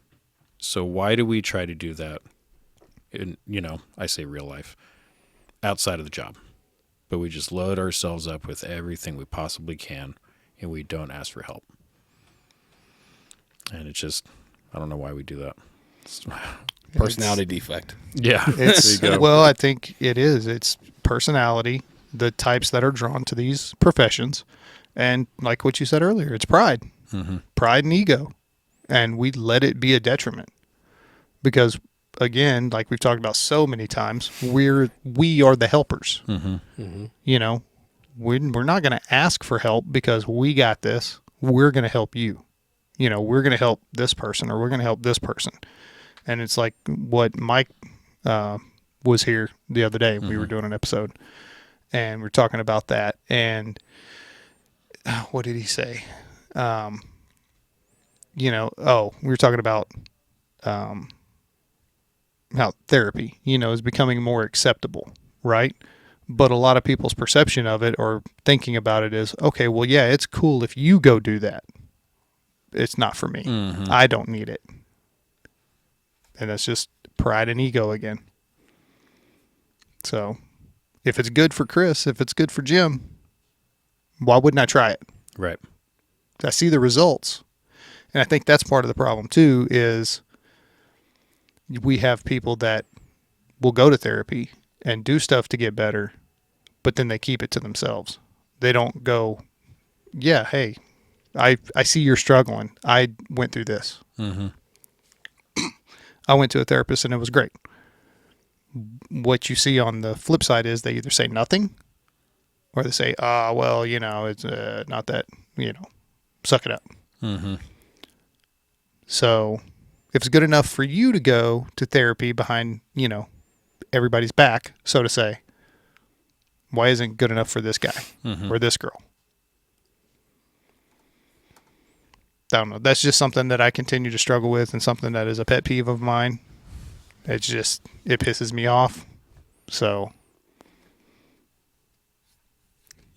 So why do we try to do that in, I say real life, outside of the job? But we just load ourselves up with everything we possibly can, and we don't ask for help. And it's just, I don't know why we do that. Personality defect. Yeah. It's, There you go. well, I think it is. It's personality, the types that are drawn to these professions. And like what you said earlier, it's pride. Pride and ego. And we let it be a detriment. Because, again, like we've talked about so many times, we are the helpers. We're not going to ask for help because we got this. We're going to help you. We're going to help this person or we're going to help this person. And it's like what Mike was here the other day. We were doing an episode and we're talking about that. And what did he say? We were talking about how therapy, is becoming more acceptable, right? But a lot of people's perception of it or thinking about it is, okay, well, yeah, it's cool if you go do that. It's not for me. I don't need it. And that's just pride and ego again. So if it's good for Chris, if it's good for Jim, Why wouldn't I try it? Right. I see the results. And I think that's part of the problem too, is we have people that will go to therapy and do stuff to get better, but then they keep it to themselves. They don't go, yeah, hey, I see you're struggling. I went through this. Mm-hmm. I went to a therapist and it was great. What you see on the flip side is they either say nothing or they say, well, it's not that, suck it up. Mm-hmm. So if it's good enough for you to go to therapy behind, everybody's back, so to say, why isn't it good enough for this guy or this girl? I don't know. That's just something that I continue to struggle with and something that is a pet peeve of mine. It pisses me off. So.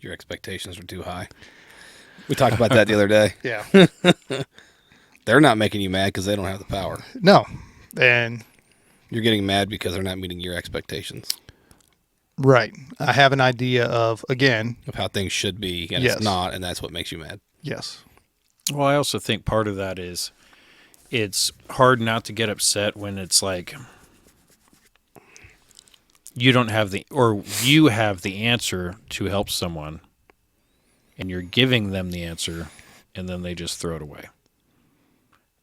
Your expectations are too high. We talked about that the other day. Yeah. They're not making you mad because they don't have the power. No. And you're getting mad because they're not meeting your expectations. Right. I have an idea of how things should be, and yes. It's not, and that's what makes you mad. Yes. Well, I also think part of that is it's hard not to get upset when it's like you have the answer to help someone and you're giving them the answer and then they just throw it away.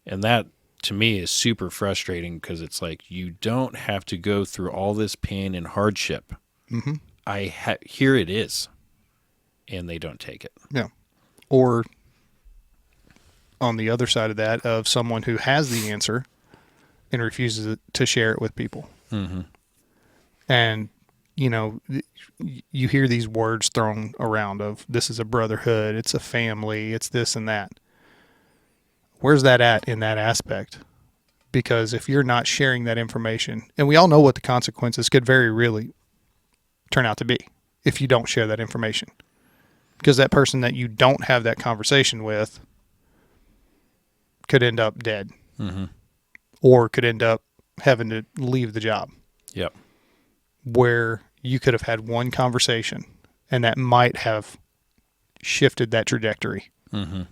And that to me is super frustrating because it's like you don't have to go through all this pain and hardship. Mm-hmm. Here it is, and they don't take it. Yeah. Or on the other side of that, of someone who has the answer and refuses to share it with people. Mm-hmm. And, you hear these words thrown around of this is a brotherhood, it's a family, it's this and that. Where's that at in that aspect? Because if you're not sharing that information, and we all know what the consequences could very really turn out to be if you don't share that information. Because that person that you don't have that conversation with could end up dead. Mm-hmm. Or could end up having to leave the job. Yep. Where you could have had one conversation and that might have shifted that trajectory. Mm-hmm.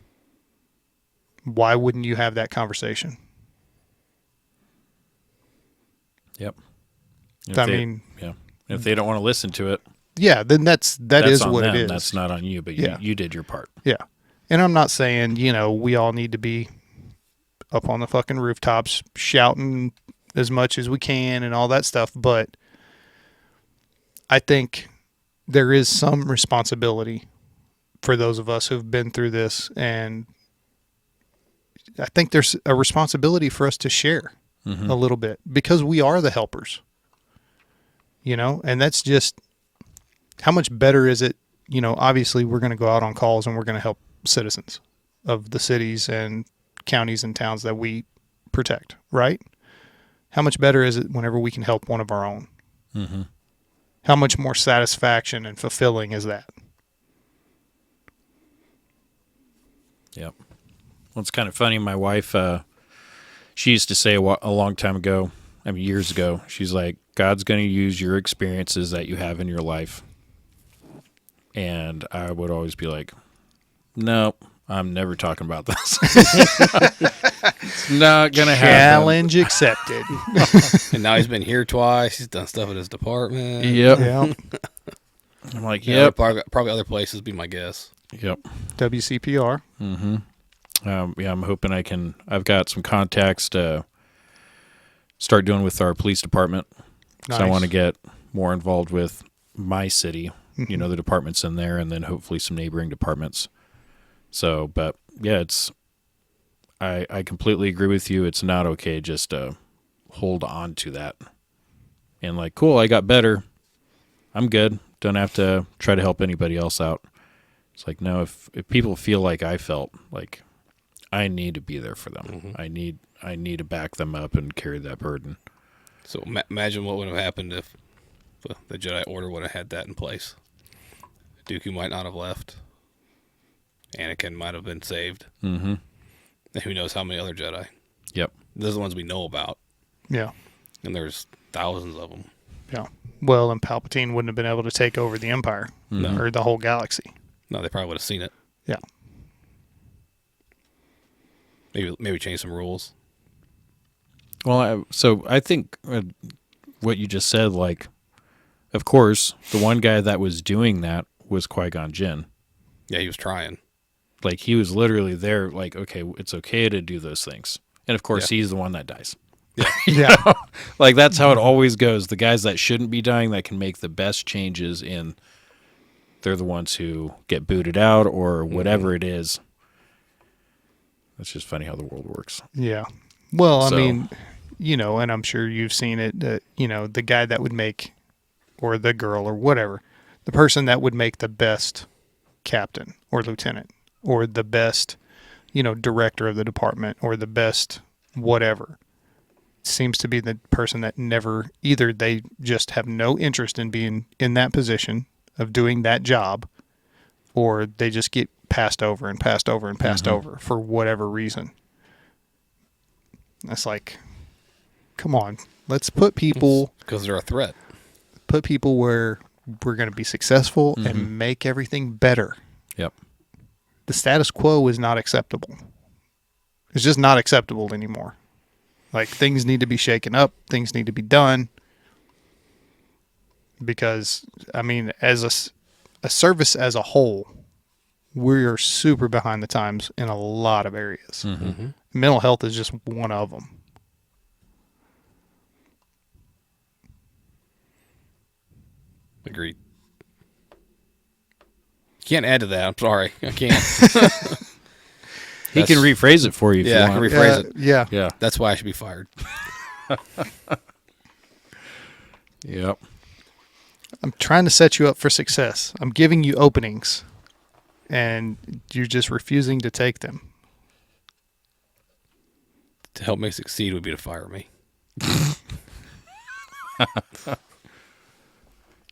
Why wouldn't you have that conversation? Yep. If they don't want to listen to it, yeah, then that is what them. it is. That's not on you, but you did your part. Yeah. And I'm not saying, we all need to be up on the fucking rooftops shouting as much as we can and all that stuff, but I think there is some responsibility for those of us who've been through this, and I think there's a responsibility for us to share a little bit because we are the helpers, and that's just how much better is it? Obviously we're going to go out on calls and we're going to help citizens of the cities and counties and towns that we protect, right? How much better is it whenever we can help one of our own? Mm-hmm. How much more satisfaction and fulfilling is that? Yep. Well, it's kind of funny. My wife, she used to say a long time ago, years ago, she's like, God's going to use your experiences that you have in your life. And I would always be like, no, I'm never talking about this. It's not going to happen. Challenge accepted. And now he's been here twice. He's done stuff at his department. Yep. Yeah. I'm like, Yeah, yep. probably other places, be my guess. Yep. WCPR. Mm-hmm. I'm hoping I've got some contacts to start doing with our police department. Nice. So I want to get more involved with my city, the departments in there, and then hopefully some neighboring departments. So, but yeah, I completely agree with you. It's not okay just to hold on to that. And like, cool, I got better. I'm good. Don't have to try to help anybody else out. It's like, no, if people feel like I felt, like I need to be there for them. Mm-hmm. I need to back them up and carry that burden. So imagine what would have happened if the Jedi Order would have had that in place. Dooku might not have left. Anakin might have been saved. Mm-hmm. And who knows how many other Jedi. Yep. Those are the ones we know about. Yeah. And there's thousands of them. Yeah. Well, and Palpatine wouldn't have been able to take over the Empire or the whole galaxy. No, they probably would have seen it. Yeah. Maybe change some rules. Well, I think what you just said, like, of course, the one guy that was doing that was Qui-Gon Jinn. Yeah, he was trying. Like, he was literally there, like, okay, it's okay to do those things. And, of course, Yeah. he's the one that dies. Yeah. Like, that's how it always goes. The guys that shouldn't be dying, that can make the best changes in, they're the ones who get booted out or whatever it is. It's just funny how the world works. Yeah. Well, I So- mean, and I'm sure you've seen it, the guy that would make, or the girl or whatever, the person that would make the best captain or lieutenant or the best, director of the department or the best whatever seems to be the person that never, either they just have no interest in being in that position of doing that job, or they just get passed over and passed over and passed over for whatever reason. That's like, come on, let's put people Because they're a threat. where we're going to be successful and make everything better. Yep. The status quo is not acceptable. It's just not acceptable anymore. Like, things need to be shaken up. Things need to be done. Because, I mean, as a service as a whole, we are super behind the times in a lot of areas. Mental health is just one of them. Agreed. Can't add to that. I'm sorry. I can't. He can rephrase it for you if Yeah, I you can want. rephrase it. Yeah. Yeah. That's why I should be fired. Yep. I'm trying to set you up for success. I'm giving you openings, and you're just refusing to take them. To help me succeed would be to fire me.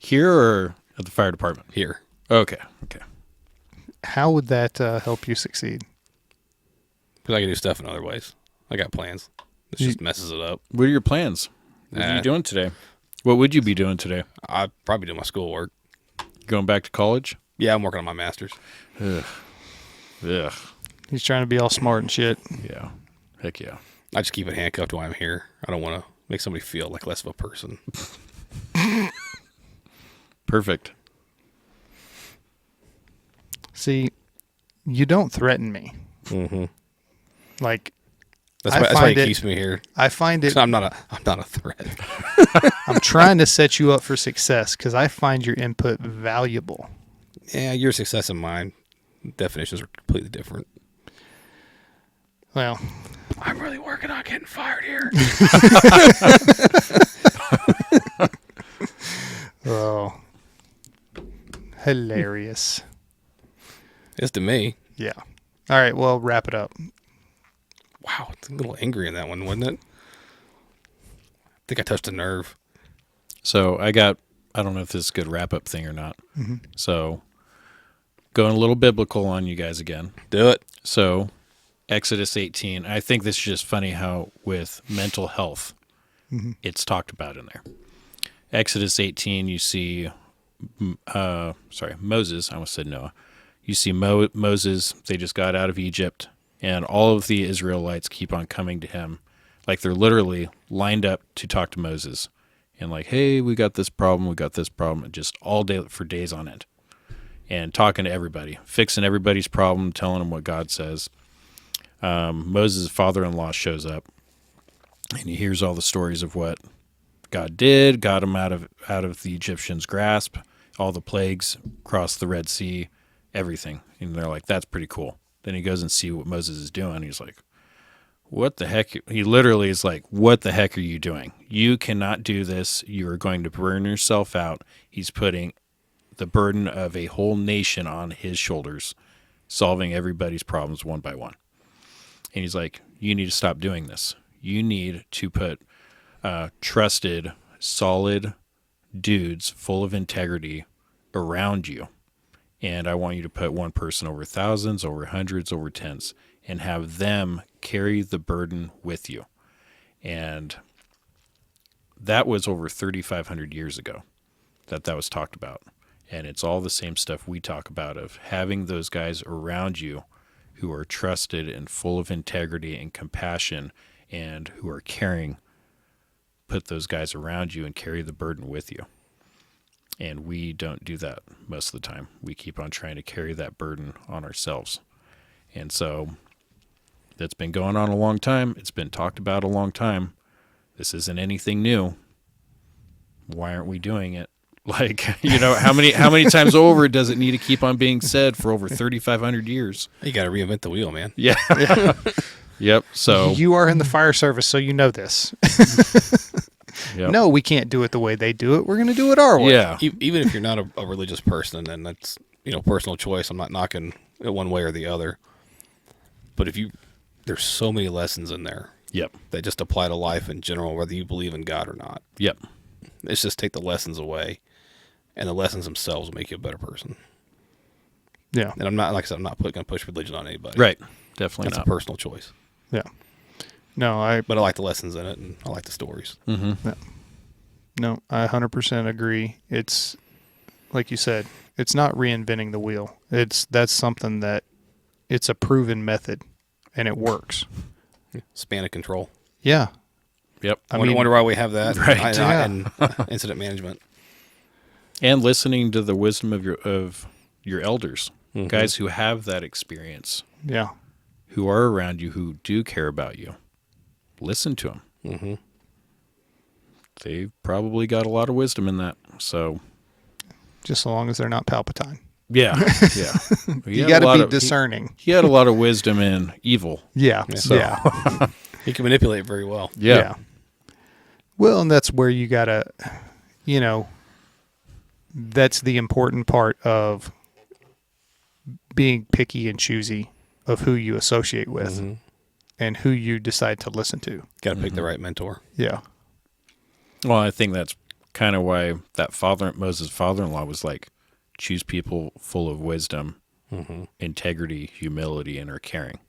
Here or at the fire department? Here. Okay. How would that help you succeed? Because I can do stuff in other ways. I got plans. This just messes it up. What are your plans? What are you doing today? What would you be doing today? I'd probably do my schoolwork. Going back to college? Yeah, I'm working on my master's. Ugh. He's trying to be all smart and shit. Yeah. Heck yeah. I just keep it handcuffed while I'm here. I don't want to make somebody feel like less of a person. Perfect. See, you don't threaten me. Mm-hmm. Like, That's I why find he it- keeps me here. I find it, I'm not a threat. I'm trying to set you up for success because I find your input valuable. Yeah, your success and mine definitions are completely different. Well, I'm really working on getting fired here. oh, hilarious. It's to me. Yeah. All right, well, wrap it up. Wow, it's a little angry in that one, wasn't it? I think I touched a nerve. So I don't know if this is a good wrap up thing or not. So going a little biblical on you guys again. Do it. So Exodus 18, I think this is just funny how with mental health, it's talked about in there. Exodus 18, you see, Moses, I almost said Noah. You see Moses, they just got out of Egypt, and all of the Israelites keep on coming to him. Like they're literally lined up to talk to Moses. And like, hey, we got this problem, just all day for days on end. And talking to everybody, fixing everybody's problem, telling them what God says. Moses' father-in-law shows up, and he hears all the stories of what God did, got him out of the Egyptians' grasp, all the plagues, crossed the Red Sea, everything. And they're like, that's pretty cool. Then he goes and see what Moses is doing. He's like, what the heck? He literally is like, what the heck are you doing? You cannot do this. You are going to burn yourself out. He's putting the burden of a whole nation on his shoulders, solving everybody's problems one by one. And he's like, you need to stop doing this. You need to put trusted, solid dudes full of integrity around you. And I want you to put one person over thousands, over hundreds, over tens, and have them carry the burden with you. And that was over 3,500 years ago that was talked about. And it's all the same stuff we talk about of having those guys around you who are trusted and full of integrity and compassion and who are caring. Put those guys around you and carry the burden with you. And we don't do that most of the time. We keep on trying to carry that burden on ourselves. And so that's been going on a long time. It's been talked about a long time. This isn't anything new. Why aren't we doing it? Like, how many times over does it need to keep on being said for over 3,500 years? You got to reinvent the wheel, man. Yeah. Yep. So you are in the fire service, so you know this. yep. No, we can't do it the way they do it. We're going to do it our way. Yeah. Even if you're not a religious person, and that's personal choice. I'm not knocking it one way or the other. But there's so many lessons in there. Yep. That just apply to life in general, whether you believe in God or not. Yep. It's just take the lessons away, and the lessons themselves will make you a better person. Yeah. And I'm not, like I said, I'm not going to push religion on anybody. Right. Definitely That's not. a personal choice. Yeah. No, But I like the lessons in it, and I like the stories. Mm-hmm. No, I 100% agree. It's like you said, it's not reinventing the wheel. That's something that it's a proven method, and it works. Span of control. Yeah. Yep. I wonder why we have that. Right. And incident management. And listening to the wisdom of your elders, Mm-hmm. guys who have that experience, Yeah. who are around you, who do care about you. Listen to them. Mm-hmm. They've probably got a lot of wisdom in that. So, Just so long as they're not Palpatine. yeah, yeah. You got to be discerning. He had a lot of wisdom in evil. Yeah. So- Yeah. He can manipulate very well. Yeah. Well, and that's where you got to, that's the important part of being picky and choosy of who you associate with Mm-hmm. and who you decide to listen to. Got to pick the right mentor. Yeah. Well, I think that's kind of why that Moses' father-in-law was like, choose people full of wisdom, integrity, humility, and are caring.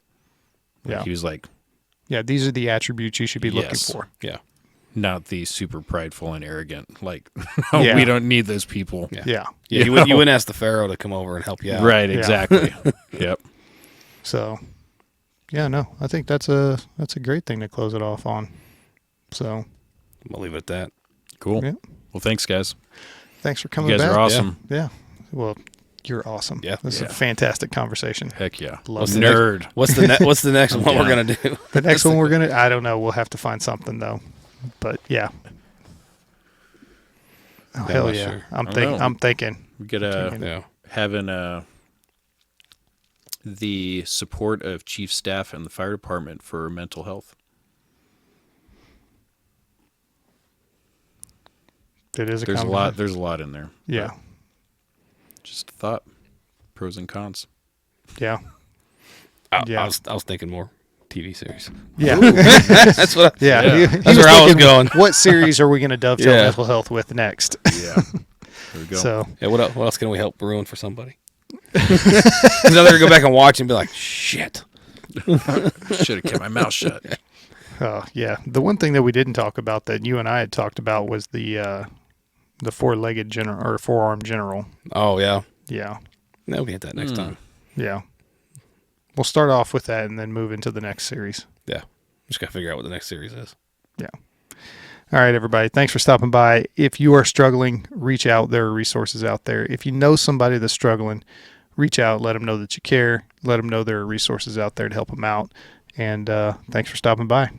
Yeah. He was like, Yeah. These are the attributes you should be looking Yes. for. Yeah. not the super prideful and arrogant. Like, Yeah. we don't need those people. Yeah. Yeah. Yeah, you wouldn't ask the Pharaoh to come over and help you out. Right, Yeah. exactly. Yep. So, yeah, no, I think that's a great thing to close it off on. So, We'll leave it at that. Cool. Yeah. Well, thanks, guys. thanks for coming You guys back. are awesome. Yeah. Well, you're awesome. Yeah. This is Yeah. a fantastic conversation. Heck yeah. Love the Nerd. What's the next one down. we're gonna do? The next one we're going to, I don't know. We'll have to find something though. But yeah. Oh, Yeah, hell I'm not yeah. sure. I'm thinking. We get Yeah. having the support of chief staff and the fire department for mental health. It is a There's a conversation. lot. There's a lot in there. Yeah. Just a thought. Pros and cons. Yeah. I Yeah. was thinking more TV series. Yeah. That's what. Yeah. Yeah. He That's where I was thinking, going. What series are we going to dovetail Yeah. mental health with next? Yeah. There we go. So, Yeah. What else can we help ruin for somebody? Because now they're gonna go back and watch and be like, shit. Should have kept my mouth shut. yeah. The one thing that we didn't talk about that you and I had talked about was the four-legged general or four-armed general. Oh yeah. Yeah. No, we hit that next time. Yeah. We'll start off with that and then move into the next series. Yeah. Just gotta figure out what the next series is. Yeah. All right, everybody. Thanks for stopping by. If you are struggling, reach out. There are resources out there. If you know somebody that's struggling, reach out. Let them know that you care. Let them know there are resources out there to help them out. And thanks for stopping by.